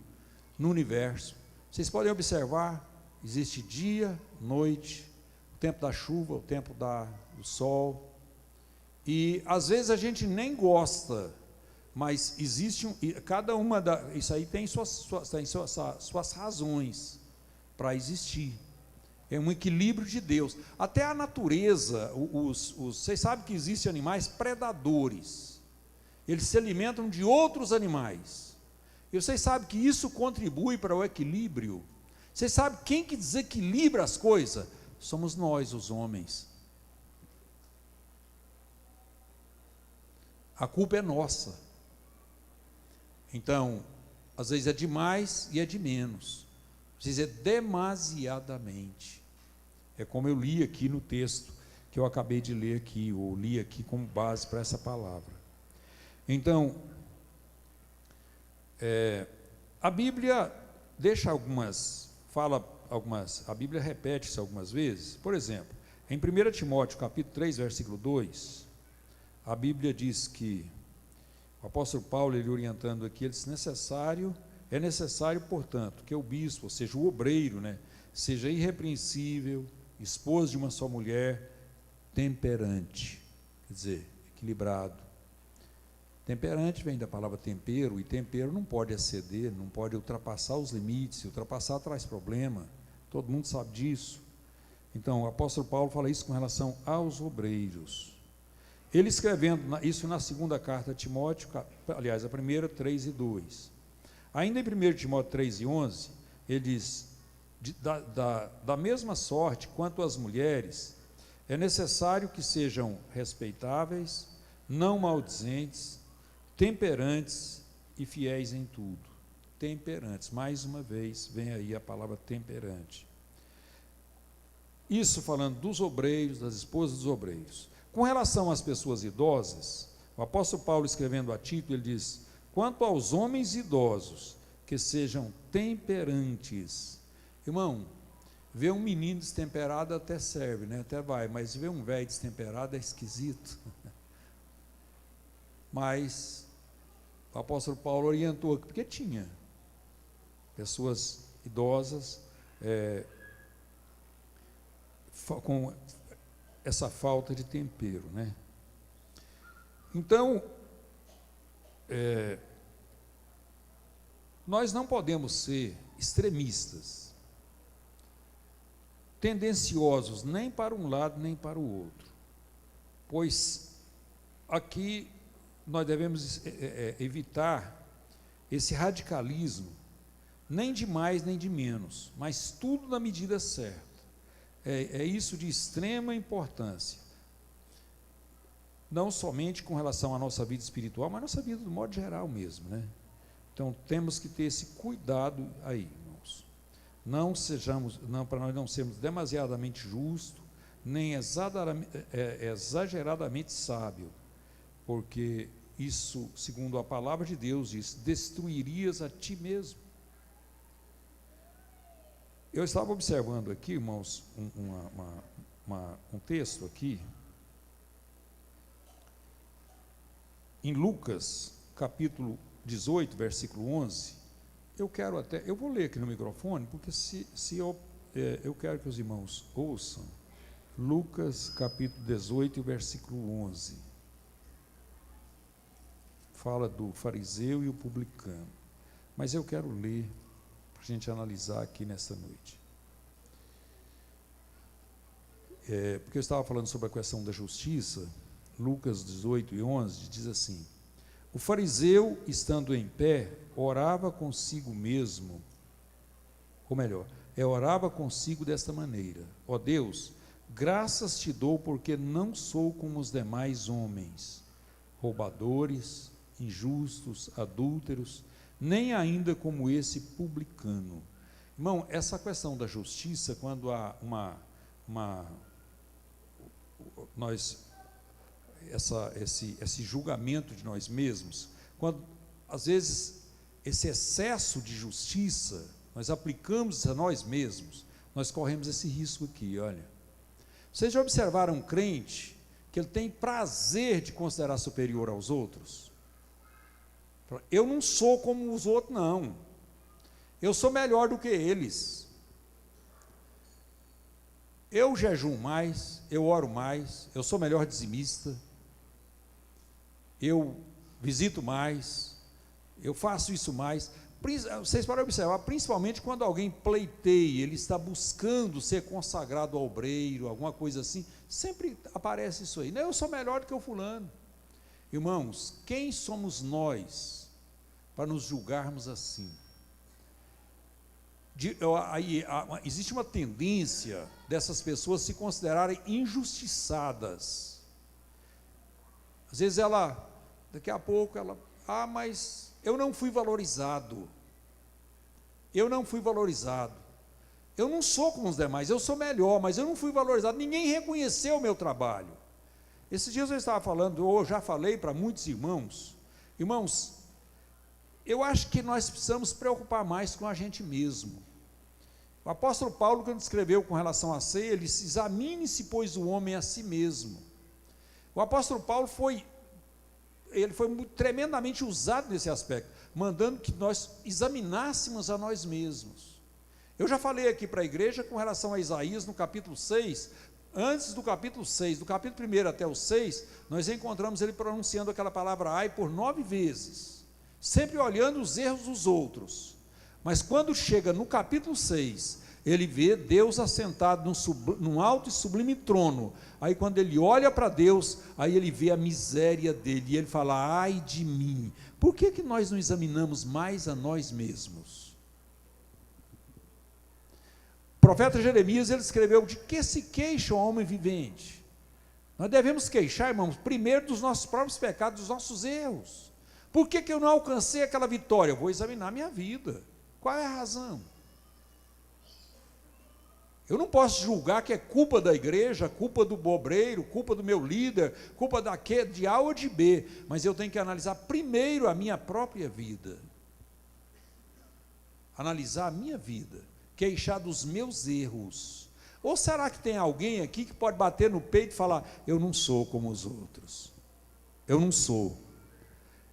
no universo. Vocês podem observar, existe dia, noite, o tempo da chuva, o tempo do sol. E às vezes a gente nem gosta, mas existe cada uma isso aí tem suas razões para existir. É um equilíbrio de Deus. Até a natureza, vocês sabem que existem animais predadores. Eles se alimentam de outros animais. E vocês sabem que isso contribui para o equilíbrio. Vocês sabem quem que desequilibra as coisas? Somos nós, os homens. A culpa é nossa. Então, às vezes é demais e é de menos. Às vezes é demasiadamente. É como eu li aqui no texto que eu acabei de ler aqui, ou li aqui como base para essa palavra. Então, a Bíblia a Bíblia repete isso algumas vezes. Por exemplo, em 1 Timóteo capítulo 3, versículo 2, a Bíblia diz que, o apóstolo Paulo, ele orientando aqui, ele diz: é necessário, portanto, que o bispo, ou seja, o obreiro, seja irrepreensível, esposo de uma só mulher, temperante, quer dizer, equilibrado. Temperante vem da palavra tempero, e tempero não pode exceder, não pode ultrapassar os limites. Se ultrapassar, traz problema, todo mundo sabe disso. Então, o apóstolo Paulo fala isso com relação aos obreiros. Ele escrevendo isso na segunda carta a Timóteo, aliás, a primeira, 3 e 2. Ainda em 1 Timóteo 3 e 11, ele diz: da mesma sorte quanto as mulheres, é necessário que sejam respeitáveis, não maldizentes, temperantes e fiéis em tudo. Temperantes, mais uma vez, vem aí a palavra temperante. Isso falando dos obreiros, das esposas dos obreiros. Com relação às pessoas idosas, o apóstolo Paulo, escrevendo a Tito, ele diz: quanto aos homens idosos, que sejam temperantes. Irmão, ver um menino destemperado até serve, até vai, mas ver um velho destemperado é esquisito. Mas o apóstolo Paulo orientou, porque tinha pessoas idosas com essa falta de tempero, Então, nós não podemos ser extremistas, tendenciosos nem para um lado nem para o outro, pois aqui nós devemos evitar esse radicalismo, nem de mais nem de menos, mas tudo na medida certa. É isso de extrema importância, não somente com relação à nossa vida espiritual, mas à nossa vida do modo geral mesmo, né? Então temos que ter esse cuidado aí, irmãos. Para nós não sermos demasiadamente justos, nem exageradamente sábios, porque isso, segundo a palavra de Deus, diz: destruirias a ti mesmo. Eu estava observando aqui, irmãos, um texto aqui, em Lucas, capítulo 18, versículo 11. Eu vou ler aqui no microfone, porque eu quero que os irmãos ouçam. Lucas, capítulo 18, versículo 11. Fala do fariseu e o publicano. Mas eu quero ler, para a gente analisar aqui nesta noite. Porque eu estava falando sobre a questão da justiça. Lucas 18 e 11 diz assim: o fariseu, estando em pé, orava consigo mesmo, ou melhor, orava consigo desta maneira: ó Deus, graças te dou, porque não sou como os demais homens, roubadores, injustos, adúlteros, nem ainda como esse publicano. Irmão, essa questão da justiça, quando há esse julgamento de nós mesmos, quando às vezes esse excesso de justiça nós aplicamos a nós mesmos, nós corremos esse risco aqui. Olha, vocês já observaram um crente que ele tem prazer de considerar superior aos outros? Eu não sou como os outros, não, eu sou melhor do que eles, eu jejuo mais, eu oro mais, eu sou melhor dizimista, eu visito mais, eu faço isso mais. Vocês podem observar, principalmente quando alguém pleiteia, ele está buscando ser consagrado ao obreiro, alguma coisa assim, sempre aparece isso aí. Não, eu sou melhor do que o fulano. Irmãos, quem somos nós para nos julgarmos assim? Existe uma tendência dessas pessoas se considerarem injustiçadas. Às vezes daqui a pouco ela, mas eu não fui valorizado, eu não sou como os demais, eu sou melhor, mas eu não fui valorizado, ninguém reconheceu o meu trabalho. Esses dias eu estava falando, ou eu já falei para muitos irmãos, eu acho que nós precisamos preocupar mais com a gente mesmo. O apóstolo Paulo, quando escreveu com relação à ceia, ele disse: examine-se, pois, o homem a si mesmo. O apóstolo Paulo foi tremendamente usado nesse aspecto, mandando que nós examinássemos a nós mesmos. Eu já falei aqui para a igreja com relação a Isaías, no capítulo 6, antes do capítulo 6, do capítulo 1 até o 6, nós encontramos ele pronunciando aquela palavra ai por 9 vezes, sempre olhando os erros dos outros. Mas quando chega no capítulo 6, ele vê Deus assentado num alto e sublime trono. Aí quando ele olha para Deus, aí ele vê a miséria dele, e ele fala: ai de mim. Por que nós não examinamos mais a nós mesmos? O profeta Jeremias, ele escreveu: de que se queixa o homem vivente? Nós devemos queixar, irmãos, primeiro dos nossos próprios pecados, dos nossos erros. Por que eu não alcancei aquela vitória? Eu vou examinar a minha vida. Qual é a razão? Eu não posso julgar que é culpa da igreja, culpa do obreiro, culpa do meu líder, culpa de A ou de B, mas eu tenho que analisar primeiro a minha própria vida. Analisar a minha vida, queixar dos meus erros. Ou será que tem alguém aqui que pode bater no peito e falar: eu não sou como os outros, eu não sou.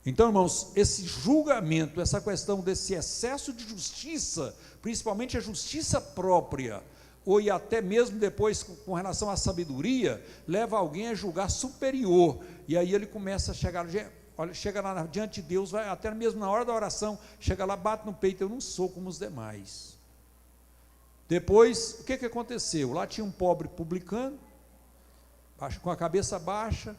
Então, irmãos, esse julgamento, essa questão desse excesso de justiça, principalmente a justiça própria, ou até mesmo depois com relação à sabedoria, leva alguém a julgar superior, e aí ele começa a chegar, olha, chega lá diante de Deus, vai até mesmo na hora da oração, chega lá, bate no peito, eu não sou como os demais. Depois, o que aconteceu? Lá tinha um pobre publicano, com a cabeça baixa,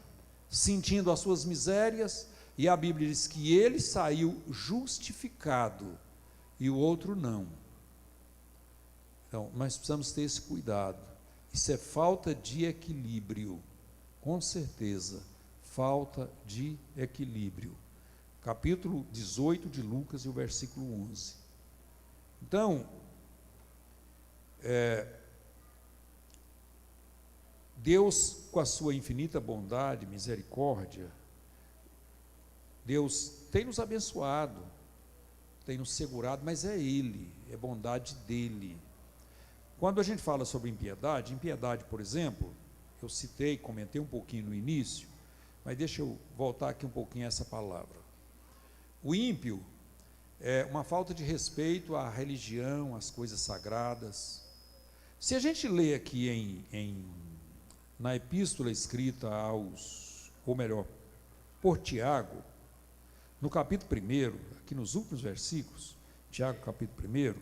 sentindo as suas misérias, e a Bíblia diz que ele saiu justificado, e o outro não. Então, nós precisamos ter esse cuidado. Isso é falta de equilíbrio, com certeza, falta de equilíbrio. Capítulo 18 de Lucas e o versículo 11. Então, Deus, com a sua infinita bondade, misericórdia, Deus tem nos abençoado, tem nos segurado, mas é Ele, é bondade dEle. Quando a gente fala sobre impiedade, por exemplo, eu citei, comentei um pouquinho no início, mas deixa eu voltar aqui um pouquinho a essa palavra. O ímpio é uma falta de respeito à religião, às coisas sagradas. Se a gente lê aqui na epístola escrita por Tiago, no capítulo 1, aqui nos últimos versículos, Tiago capítulo 1, eu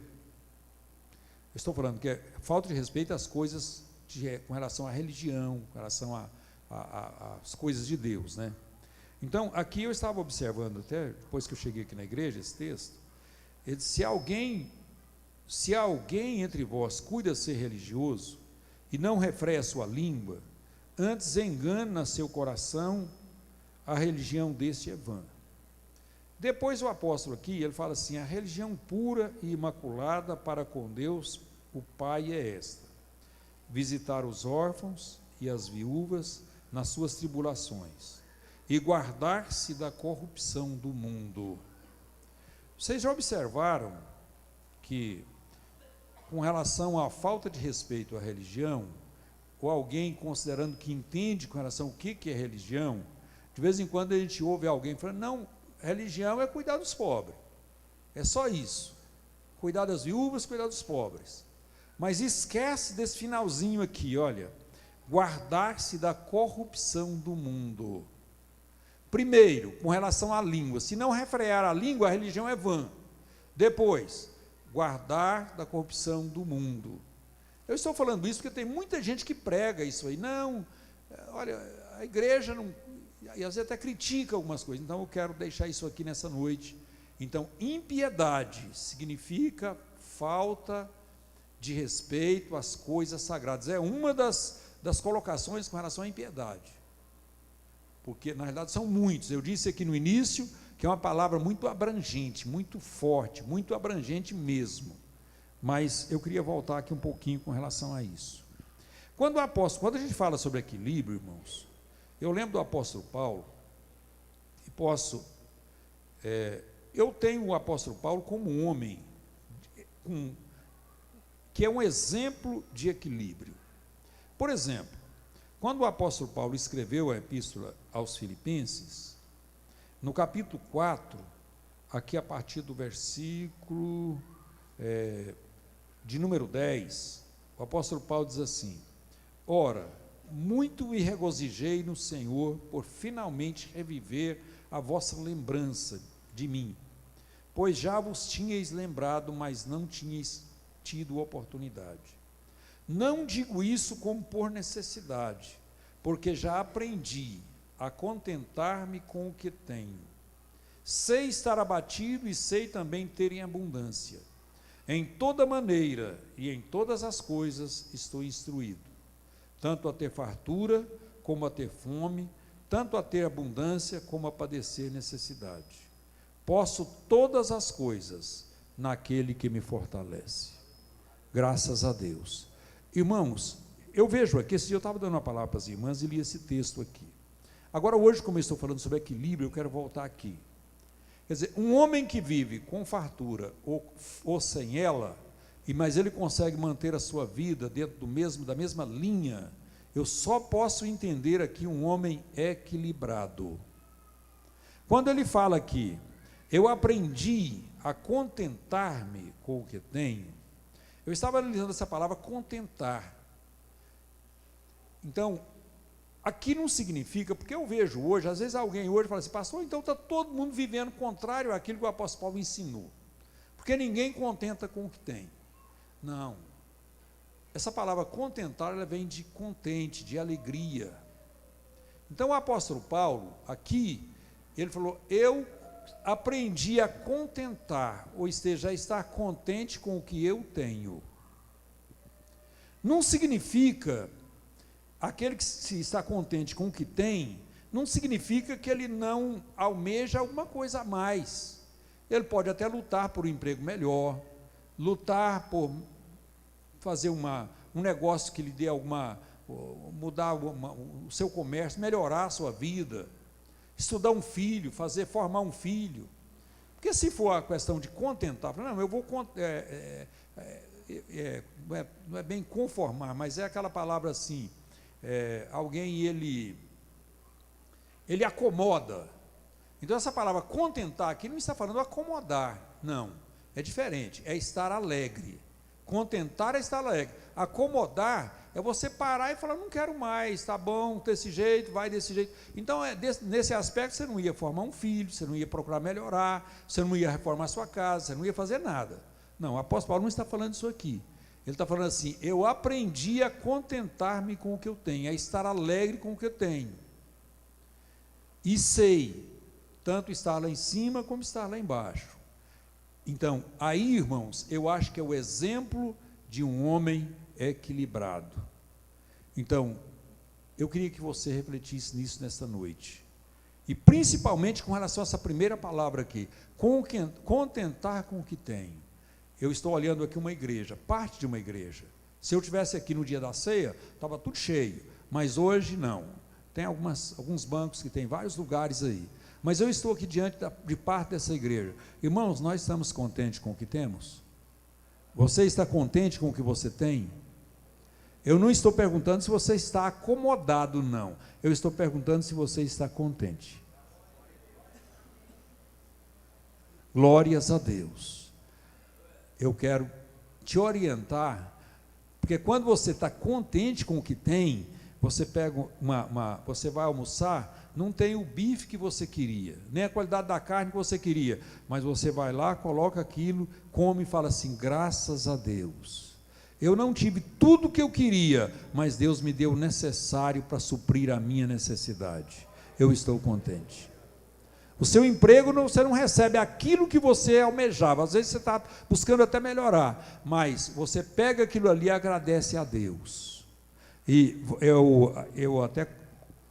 estou falando que é falta de respeito às coisas com relação à religião, com relação às coisas de Deus, né? Então, aqui eu estava observando, até depois que eu cheguei aqui na igreja, esse texto, ele disse, se alguém entre vós cuida ser religioso, e não refreia a sua língua, antes engana seu coração, a religião deste é vã. Depois o apóstolo aqui, ele fala assim, a religião pura e imaculada para com Deus, o Pai é esta, visitar os órfãos e as viúvas nas suas tribulações, e guardar-se da corrupção do mundo. Vocês já observaram que, com relação à falta de respeito à religião, ou alguém considerando que entende com relação ao que é religião, de vez em quando a gente ouve alguém falando, não, religião é cuidar dos pobres, é só isso, cuidar das viúvas, cuidar dos pobres, mas esquece desse finalzinho aqui, olha, guardar-se da corrupção do mundo. Primeiro, com relação à língua, se não refrear a língua, a religião é vã. Depois, guardar da corrupção do mundo. Eu estou falando isso porque tem muita gente que prega isso aí, não, olha, a igreja não, e às vezes até critica algumas coisas, então eu quero deixar isso aqui nessa noite. Então, impiedade significa falta de respeito às coisas sagradas, é uma das colocações com relação à impiedade, porque na realidade são muitos. Eu disse aqui no início que é uma palavra muito abrangente, muito forte, muito abrangente mesmo, mas eu queria voltar aqui um pouquinho com relação a isso. Quando a gente fala sobre equilíbrio, irmãos, eu lembro do apóstolo Paulo, e eu tenho o apóstolo Paulo como um homem que é um exemplo de equilíbrio. Por exemplo, quando o apóstolo Paulo escreveu a epístola aos Filipenses, no capítulo 4, aqui a partir do versículo de número 10, o apóstolo Paulo diz assim, ora, muito me regozijei no Senhor por finalmente reviver a vossa lembrança de mim, pois já vos tinhais lembrado, mas não tinhais tido oportunidade. Não digo isso como por necessidade, porque já aprendi a contentar-me com o que tenho. Sei estar abatido e sei também ter em abundância. Em toda maneira e em todas as coisas estou instruído, tanto a ter fartura como a ter fome, tanto a ter abundância como a padecer necessidade. Posso todas as coisas naquele que me fortalece. Graças a Deus. Irmãos, eu vejo aqui, esse dia eu estava dando uma palavra para as irmãs e li esse texto aqui. Agora hoje, como eu estou falando sobre equilíbrio, eu quero voltar aqui. Quer dizer, um homem que vive com fartura ou sem ela, mas ele consegue manter a sua vida dentro da mesma linha, eu só posso entender aqui um homem equilibrado. Quando ele fala aqui, eu aprendi a contentar-me com o que tenho, eu estava analisando essa palavra contentar. Então, Aqui não significa, porque eu vejo hoje, às vezes alguém hoje fala assim, pastor, então está todo mundo vivendo contrário àquilo que o apóstolo Paulo ensinou, porque ninguém contenta com o que tem. Não. Essa palavra contentar, ela vem de contente, de alegria. Então o apóstolo Paulo, aqui, ele falou, eu aprendi a contentar, ou seja, a estar contente com o que eu tenho. Não significa, aquele que se está contente com o que tem, não significa que ele não almeja alguma coisa a mais. Ele pode até lutar por um emprego melhor, lutar por fazer um negócio que lhe dê mudar o seu comércio, melhorar a sua vida, estudar um filho, formar um filho. Porque se for a questão de contentar, não, eu vou, não é bem conformar, mas é aquela palavra assim, alguém ele acomoda. Então essa palavra contentar aqui não está falando acomodar, não, é diferente, é estar alegre. Contentar é estar alegre. Acomodar é você parar e falar, não quero mais, está bom, desse jeito, vai desse jeito. Então, nesse aspecto, você não ia formar um filho, você não ia procurar melhorar, você não ia reformar a sua casa, você não ia fazer nada. Não, o apóstolo Paulo não está falando isso aqui. Ele está falando assim, eu aprendi a contentar-me com o que eu tenho, a estar alegre com o que eu tenho. E sei, tanto estar lá em cima como estar lá embaixo. Então, aí, irmãos, eu acho que é o exemplo de um homem equilibrado. Então, eu queria que você refletisse nisso nesta noite. E principalmente com relação a essa primeira palavra aqui, contentar com o que tem. Eu estou olhando aqui uma igreja, parte de uma igreja. Se eu estivesse aqui no dia da ceia, estava tudo cheio, mas hoje não. Tem alguns bancos que tem vários lugares aí. Mas eu estou aqui diante de parte dessa igreja. Irmãos, nós estamos contentes com o que temos? Você está contente com o que você tem? Eu não estou perguntando se você está acomodado, não. Eu estou perguntando se você está contente. Glórias a Deus. Eu quero te orientar, porque quando você está contente com o que tem, você pega você vai almoçar, não tem o bife que você queria, nem a qualidade da carne que você queria, mas você vai lá, coloca aquilo, come e fala assim, graças a Deus. Eu não tive tudo o que eu queria, mas Deus me deu o necessário para suprir a minha necessidade. Eu estou contente. O seu emprego, você não recebe aquilo que você almejava, às vezes você está buscando até melhorar, mas você pega aquilo ali e agradece a Deus. E eu até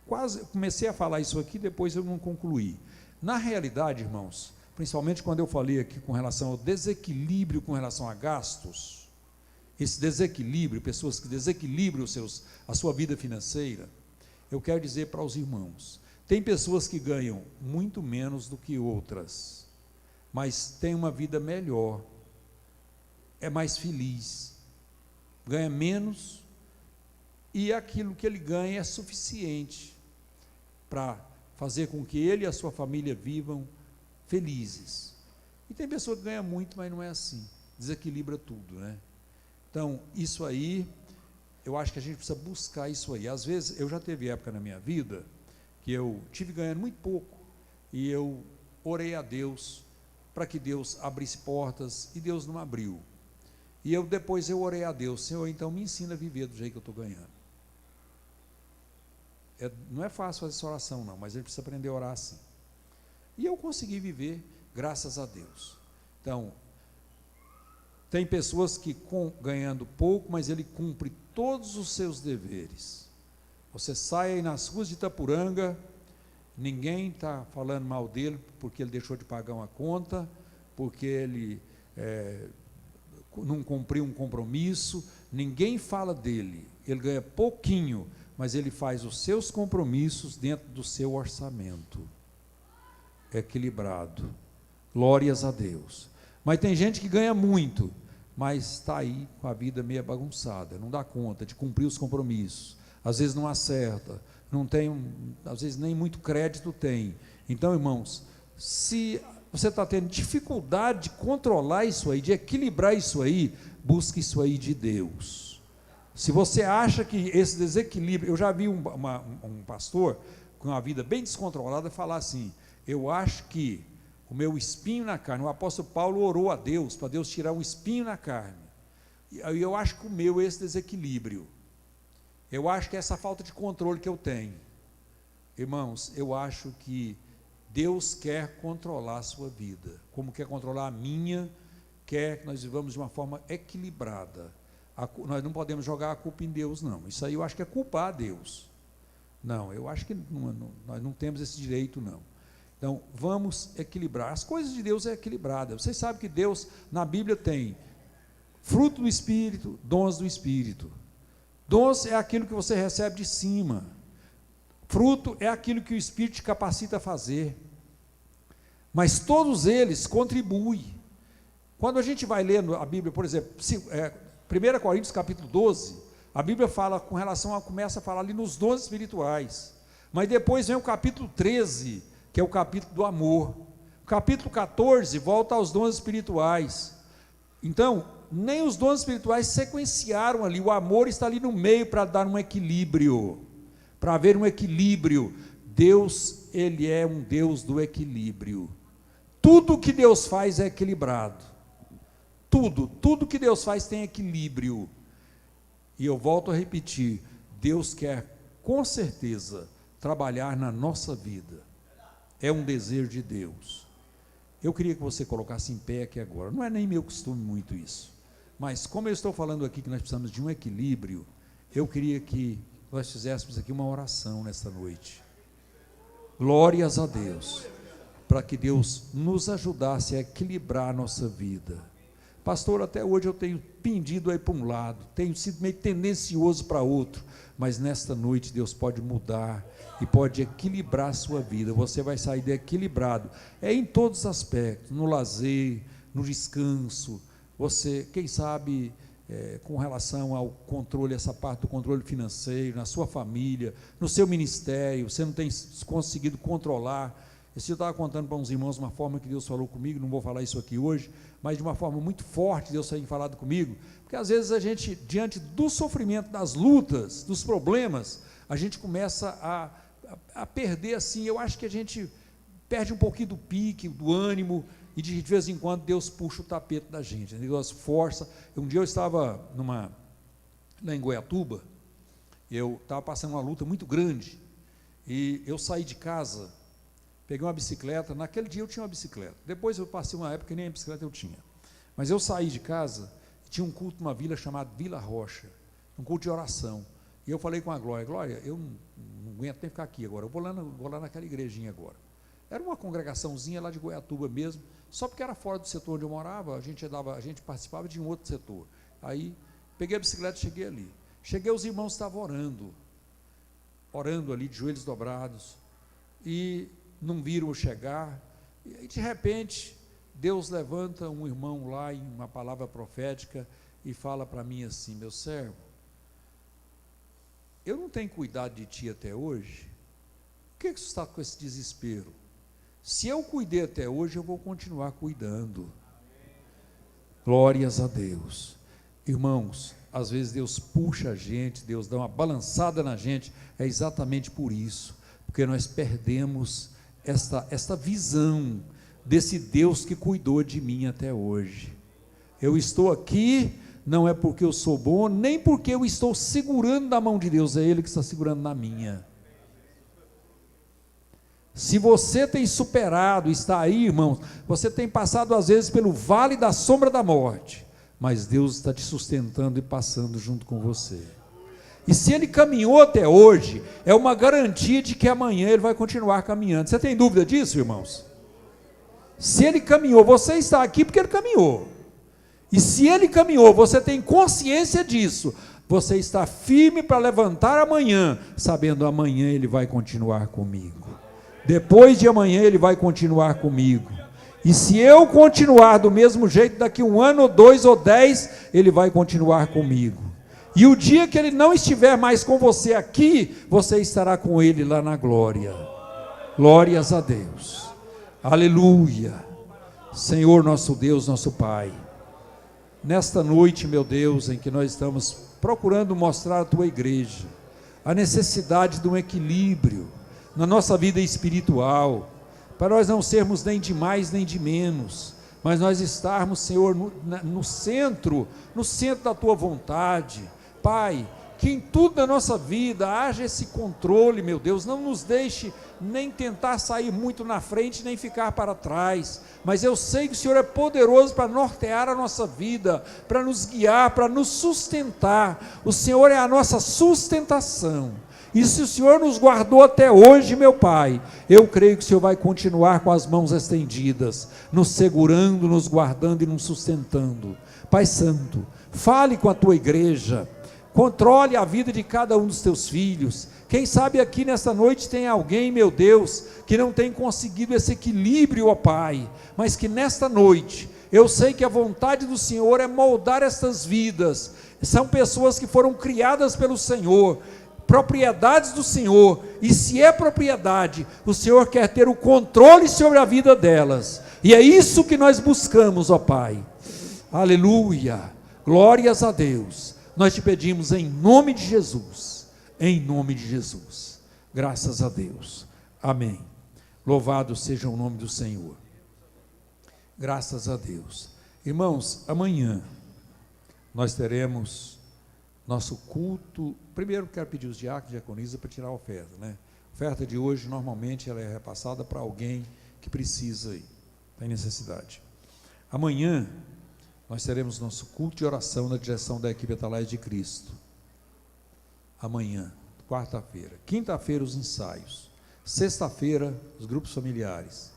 quase comecei a falar isso aqui, depois eu não concluí. Na realidade, irmãos, principalmente quando eu falei aqui com relação ao desequilíbrio com relação a gastos, esse desequilíbrio, pessoas que desequilibram a sua vida financeira, eu quero dizer para os irmãos, tem pessoas que ganham muito menos do que outras, mas têm uma vida melhor, é mais feliz, ganha menos, e aquilo que ele ganha é suficiente para fazer com que ele e a sua família vivam felizes. E tem pessoa que ganha muito, mas não é assim, desequilibra tudo, né? Então, isso aí, eu acho que a gente precisa buscar isso aí. Às vezes, eu já teve época na minha vida que eu tive ganhando muito pouco, e eu orei a Deus para que Deus abrisse portas, e Deus não abriu. E depois eu orei a Deus, Senhor, então me ensina a viver do jeito que eu estou ganhando. Não é fácil fazer essa oração, não, mas a gente precisa aprender a orar assim. E eu consegui viver, graças a Deus. Então, tem pessoas que ganhando pouco, mas ele cumpre todos os seus deveres. Você sai aí nas ruas de Itapuranga, ninguém está falando mal dele, porque ele deixou de pagar uma conta, porque ele não cumpriu um compromisso, ninguém fala dele, ele ganha pouquinho, mas ele faz os seus compromissos dentro do seu orçamento, equilibrado, glórias a Deus. Mas tem gente que ganha muito, mas está aí com a vida meio bagunçada, não dá conta de cumprir os compromissos, às vezes não acerta, não tem, às vezes nem muito crédito tem. Então, irmãos, se você está tendo dificuldade de controlar isso aí, de equilibrar isso aí, busque isso aí de Deus. Se você acha que esse desequilíbrio... Eu já vi um pastor com uma vida bem descontrolada falar assim: eu acho que o meu espinho na carne... O apóstolo Paulo orou a Deus para Deus tirar um espinho na carne. E eu acho que o meu é esse desequilíbrio. Eu acho que é essa falta de controle que eu tenho. Irmãos, eu acho que Deus quer controlar a sua vida, como quer controlar a minha, quer que nós vivamos de uma forma equilibrada. Nós não podemos jogar a culpa em Deus, não. Isso aí eu acho que é culpar a Deus. Não, eu acho que nós não temos esse direito, não. Então, vamos equilibrar. As coisas de Deus é equilibrada. Vocês sabem que Deus, na Bíblia, tem fruto do Espírito, dons do Espírito. Dons é aquilo que você recebe de cima. Fruto é aquilo que o Espírito te capacita a fazer. Mas todos eles contribuem. Quando a gente vai lendo a Bíblia, por exemplo, 1 Coríntios capítulo 12, a Bíblia fala com relação começa a falar ali nos dons espirituais. Mas depois vem o capítulo 13, que é o capítulo do amor. O capítulo 14 volta aos dons espirituais. Então, nem os dons espirituais sequenciaram ali. O amor está ali no meio para dar um equilíbrio. Para haver um equilíbrio. Deus, Ele é um Deus do equilíbrio. Tudo que Deus faz é equilibrado. Tudo que Deus faz tem equilíbrio. E eu volto a repetir, Deus quer, com certeza, trabalhar na nossa vida. É um desejo de Deus. Eu queria que você colocasse em pé aqui agora. Não é nem meu costume muito isso. Mas como eu estou falando aqui que nós precisamos de um equilíbrio, eu queria que nós fizéssemos aqui uma oração nesta noite. Glórias a Deus, para que Deus nos ajudasse a equilibrar a nossa vida. Pastor, até hoje eu tenho pendido aí para um lado, tenho sido meio tendencioso para outro, mas nesta noite Deus pode mudar e pode equilibrar a sua vida. Você vai sair equilibrado, em todos os aspectos, no lazer, no descanso. Você, quem sabe, com relação ao controle, essa parte do controle financeiro, na sua família, no seu ministério, você não tem conseguido controlar. Esse eu estava contando para uns irmãos uma forma que Deus falou comigo, não vou falar isso aqui hoje, mas de uma forma muito forte Deus tem falado comigo, porque às vezes a gente, diante do sofrimento, das lutas, dos problemas, a gente começa a perder assim, eu acho que a gente perde um pouquinho do pique, do ânimo, e de vez em quando Deus puxa o tapete da gente, Deus força. Um dia eu estava lá em Goiatuba, eu estava passando uma luta muito grande, e eu saí de casa, peguei uma bicicleta. Naquele dia eu tinha uma bicicleta, depois eu passei uma época que nem a bicicleta eu tinha, mas eu saí de casa, e tinha um culto numa vila chamada Vila Rocha, um culto de oração, e eu falei com a Glória, eu não aguento nem ficar aqui agora, eu vou lá naquela igrejinha agora. Era uma congregaçãozinha lá de Goiatuba mesmo, só porque era fora do setor onde eu morava, a gente participava de um outro setor. Aí, peguei a bicicleta e cheguei ali. Cheguei, os irmãos estavam orando ali, de joelhos dobrados, e não viram eu chegar, e de repente, Deus levanta um irmão lá, em uma palavra profética, e fala para mim assim: meu servo, eu não tenho cuidado de ti até hoje, por que você está com esse desespero? Se eu cuidei até hoje, eu vou continuar cuidando. Glórias a Deus. Irmãos, às vezes Deus puxa a gente, Deus dá uma balançada na gente, é exatamente por isso, porque nós perdemos esta visão desse Deus que cuidou de mim até hoje. Eu estou aqui, não é porque eu sou bom, nem porque eu estou segurando na mão de Deus, é Ele que está segurando na minha. Se você tem superado, está aí, irmãos, você tem passado às vezes pelo vale da sombra da morte, mas Deus está te sustentando e passando junto com você. E se Ele caminhou até hoje, é uma garantia de que amanhã Ele vai continuar caminhando. Você tem dúvida disso, irmãos? Se Ele caminhou, você está aqui porque Ele caminhou. E se Ele caminhou, você tem consciência disso, você está firme para levantar amanhã, sabendo amanhã Ele vai continuar comigo. Depois de amanhã Ele vai continuar comigo. E se eu continuar do mesmo jeito, daqui 1 ano, ou 2 ou 10, Ele vai continuar comigo. E o dia que Ele não estiver mais com você aqui, você estará com Ele lá na glória. Glórias a Deus. Aleluia. Senhor nosso Deus, nosso Pai, nesta noite, meu Deus, em que nós estamos procurando mostrar à tua igreja a necessidade de um equilíbrio na nossa vida espiritual, para nós não sermos nem de mais nem de menos, mas nós estarmos, Senhor, no centro da tua vontade. Pai, que em tudo na nossa vida haja esse controle, meu Deus, não nos deixe nem tentar sair muito na frente, nem ficar para trás, mas eu sei que o Senhor é poderoso para nortear a nossa vida, para nos guiar, para nos sustentar. O Senhor é a nossa sustentação, e se o Senhor nos guardou até hoje, meu Pai, eu creio que o Senhor vai continuar com as mãos estendidas, nos segurando, nos guardando e nos sustentando. Pai Santo, fale com a tua igreja, controle a vida de cada um dos teus filhos. Quem sabe aqui nesta noite tem alguém, meu Deus, que não tem conseguido esse equilíbrio, ó Pai, mas que nesta noite, eu sei que a vontade do Senhor é moldar estas vidas. São pessoas que foram criadas pelo Senhor, propriedades do Senhor, e se é propriedade, o Senhor quer ter o controle sobre a vida delas, e é isso que nós buscamos, ó Pai. Aleluia, glórias a Deus. Nós te pedimos em nome de Jesus, graças a Deus, amém. Louvado seja o nome do Senhor, graças a Deus. Irmãos, amanhã nós teremos nosso culto. Primeiro quero pedir os diáconos e diaconisas para tirar a oferta, né? A oferta de hoje normalmente ela é repassada para alguém que precisa aí, tem necessidade. Amanhã nós teremos nosso culto de oração na direção da equipe Atalaias de Cristo. Amanhã, quarta-feira. Quinta-feira, os ensaios. Sexta-feira, os grupos familiares.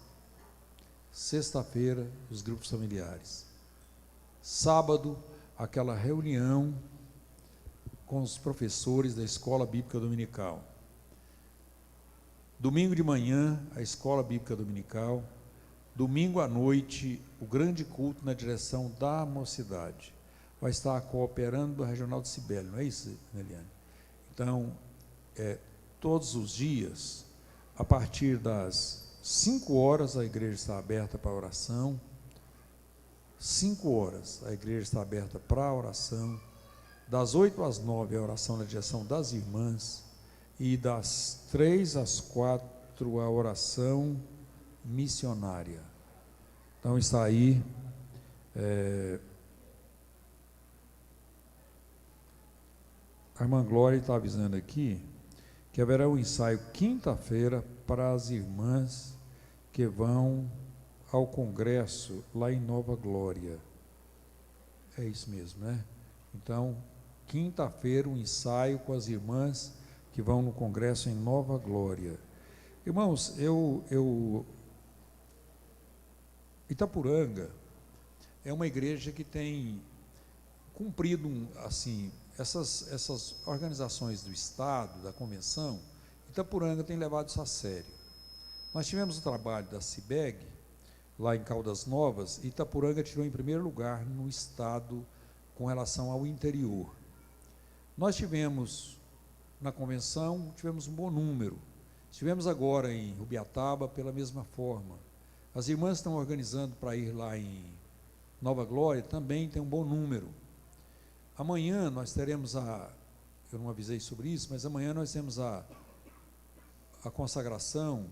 Sábado, aquela reunião com os professores da Escola Bíblica Dominical. Domingo de manhã, a Escola Bíblica Dominical. Domingo à noite, o grande culto na direção da mocidade. Vai estar cooperando do Regional de Cibele, não é isso, Neliane? Então, todos os dias, a partir das 5 horas, a igreja está aberta para oração. 5 horas, a igreja está aberta para a oração. Das 8 às 9, a oração na direção das irmãs. E das 3 às 4, a oração missionária. Então está aí a irmã Glória está avisando aqui que haverá um ensaio quinta-feira para as irmãs que vão ao congresso lá em Nova Glória. É isso mesmo, né? Então, quinta-feira um ensaio com as irmãs que vão no congresso em Nova Glória. Irmãos, Itapuranga é uma igreja que tem cumprido, assim, essas organizações do Estado, da Convenção. Itapuranga tem levado isso a sério. Nós tivemos o trabalho da CIBEG, lá em Caldas Novas, e Itapuranga tirou em primeiro lugar no Estado com relação ao interior. Nós tivemos, na Convenção, tivemos um bom número. Estivemos agora em Rubiataba pela mesma forma. As irmãs estão organizando para ir lá em Nova Glória, também tem um bom número. Amanhã nós teremos eu não avisei sobre isso, mas amanhã nós temos a consagração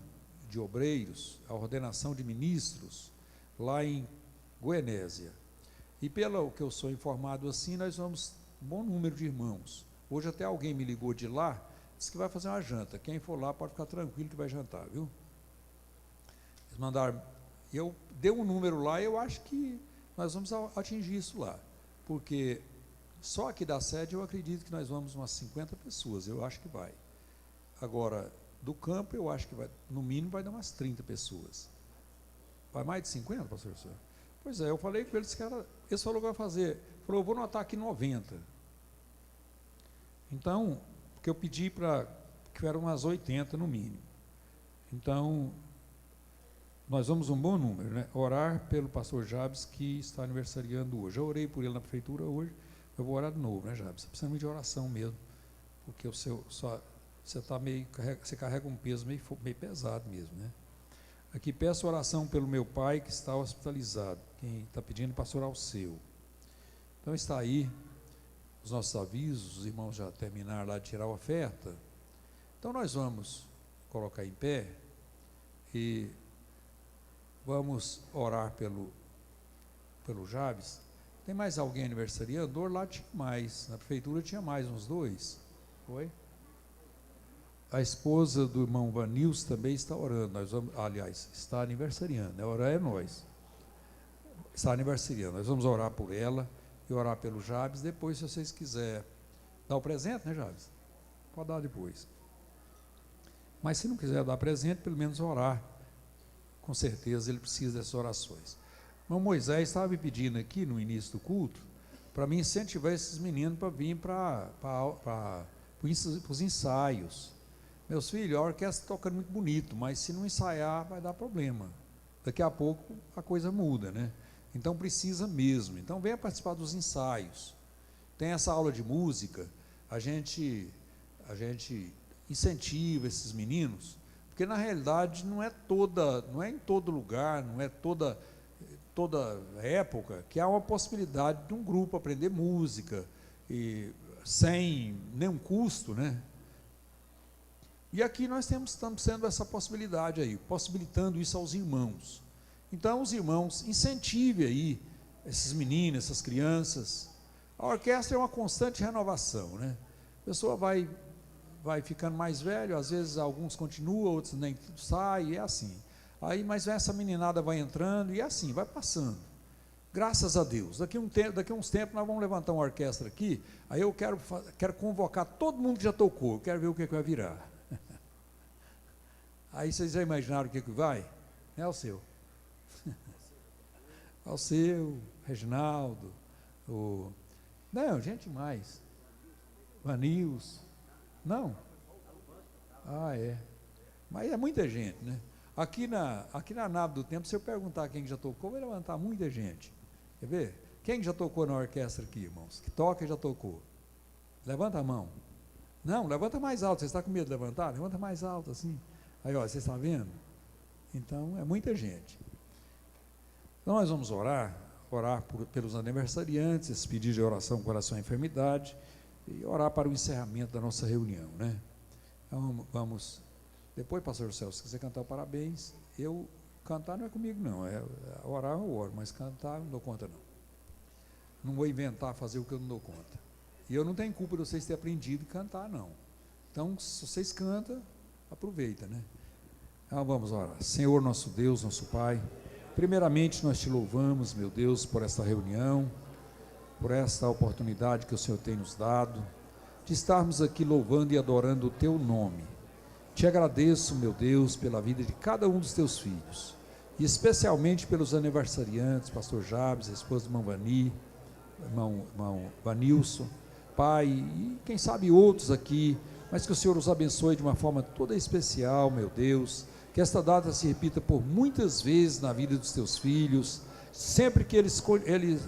de obreiros, a ordenação de ministros, lá em Goianésia. E pelo que eu sou informado assim, nós vamos um bom número de irmãos. Hoje até alguém me ligou de lá, disse que vai fazer uma janta. Quem for lá pode ficar tranquilo que vai jantar, viu? Eles mandaram, eu dei um número lá, eu acho que nós vamos atingir isso lá, porque só aqui da sede eu acredito que nós vamos umas 50 pessoas, eu acho que vai. Agora, do campo eu acho que vai, no mínimo vai dar umas 30 pessoas. Vai mais de 50, pastor? Pois é, eu falei com eles que eles falaram que vai fazer, falou, eu vou notar aqui 90. Então, porque eu pedi para que eram umas 80 no mínimo. Então, nós vamos um bom número, né? Orar pelo pastor Jabes, que está aniversariando hoje. Eu orei por ele na prefeitura hoje, eu vou orar de novo, né, Jabes? Você precisa muito de oração mesmo, porque você carrega um peso meio pesado mesmo, né? Aqui, peço oração pelo meu pai que está hospitalizado. Quem está pedindo, pastor Alceu. Então está aí os nossos avisos, os irmãos já terminaram lá de tirar a oferta. Então nós vamos colocar em pé e vamos orar pelo Jabes. Tem mais alguém aniversariando? Lá tinha mais, na prefeitura tinha mais uns 2. Foi? A esposa do irmão Vanils também está orando. Nós vamos, aliás, está aniversariando, né? Orar é nós. Está aniversariando. Nós vamos orar por ela e orar pelo Jabes. Depois, se vocês quiserem dar o presente, né, Jabes? Pode dar depois. Mas se não quiser dar presente, pelo menos orar. Com certeza ele precisa dessas orações. O irmão Moisés estava me pedindo aqui no início do culto para me incentivar esses meninos para vir para os ensaios. Meus filhos, a orquestra está tocando muito bonito, mas se não ensaiar vai dar problema. Daqui a pouco a coisa muda, né? Então precisa mesmo. Então venha participar dos ensaios. Tem essa aula de música, a gente incentiva esses meninos, porque na realidade não é em todo lugar, não é toda época que há uma possibilidade de um grupo aprender música e sem nenhum custo, né? E aqui nós estamos tendo essa possibilidade aí, possibilitando isso aos irmãos. Então os irmãos incentivem aí esses meninos, essas crianças. A orquestra é uma constante renovação, né? A pessoa vai ficando mais velho, às vezes alguns continuam, outros nem saem, é assim. Aí, mas essa meninada vai entrando e é assim, vai passando. Graças a Deus. Daqui a uns tempos nós vamos levantar uma orquestra aqui, aí eu quero convocar todo mundo que já tocou, eu quero ver o que vai virar. Aí vocês já imaginaram o que vai? É o seu. Ao seu, Reginaldo, não, gente mais. Vanils. Não? Ah, é. Mas é muita gente, né? Aqui na nave do tempo, se eu perguntar quem já tocou, vai levantar muita gente. Quer ver? Quem já tocou na orquestra aqui, irmãos? Que toca e já tocou? Levanta a mão. Não, levanta mais alto. Você está com medo de levantar? Levanta mais alto, assim. Aí, ó, você está vendo? Então, é muita gente. Então, nós vamos orar pelos aniversariantes, pedir de oração com relação à enfermidade e orar para o encerramento da nossa reunião, né? Então, vamos. Depois, pastor Celso, se quiser cantar parabéns, cantar não é comigo não, orar eu oro, mas cantar eu não dou conta não. Não vou inventar fazer o que eu não dou conta. E eu não tenho culpa de vocês terem aprendido a cantar, não. Então, se vocês cantam, aproveita, né? Então, vamos orar. Senhor, nosso Deus, nosso Pai, primeiramente nós te louvamos, meu Deus, por esta reunião, por esta oportunidade que o Senhor tem nos dado, de estarmos aqui louvando e adorando o teu nome. Te agradeço, meu Deus, pela vida de cada um dos teus filhos, e especialmente pelos aniversariantes, pastor Jabes, a esposa do irmão Vani, irmão Vanilson, Pai, e quem sabe outros aqui, mas que o Senhor os abençoe de uma forma toda especial, meu Deus, que esta data se repita por muitas vezes na vida dos teus filhos, sempre que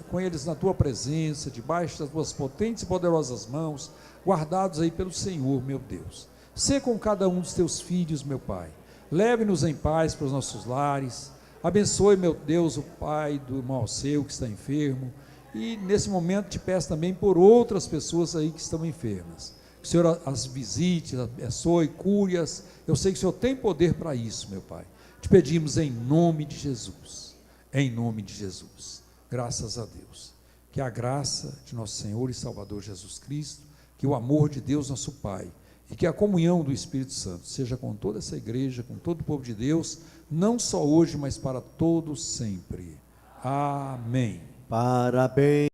com eles na tua presença, debaixo das tuas potentes e poderosas mãos, guardados aí pelo Senhor, meu Deus. Sê com cada um dos teus filhos, meu Pai. Leve-nos em paz para os nossos lares. Abençoe, meu Deus, o pai do irmão Alceu, que está enfermo. E nesse momento te peço também por outras pessoas aí que estão enfermas. Que o Senhor as visite, abençoe, cure-as. Eu sei que o Senhor tem poder para isso, meu Pai. Te pedimos em nome de Jesus. Em nome de Jesus. Graças a Deus. Que a graça de nosso Senhor e Salvador Jesus Cristo, que o amor de Deus, nosso Pai, e que a comunhão do Espírito Santo seja com toda essa igreja, com todo o povo de Deus, não só hoje, mas para todos sempre. Amém. Parabéns.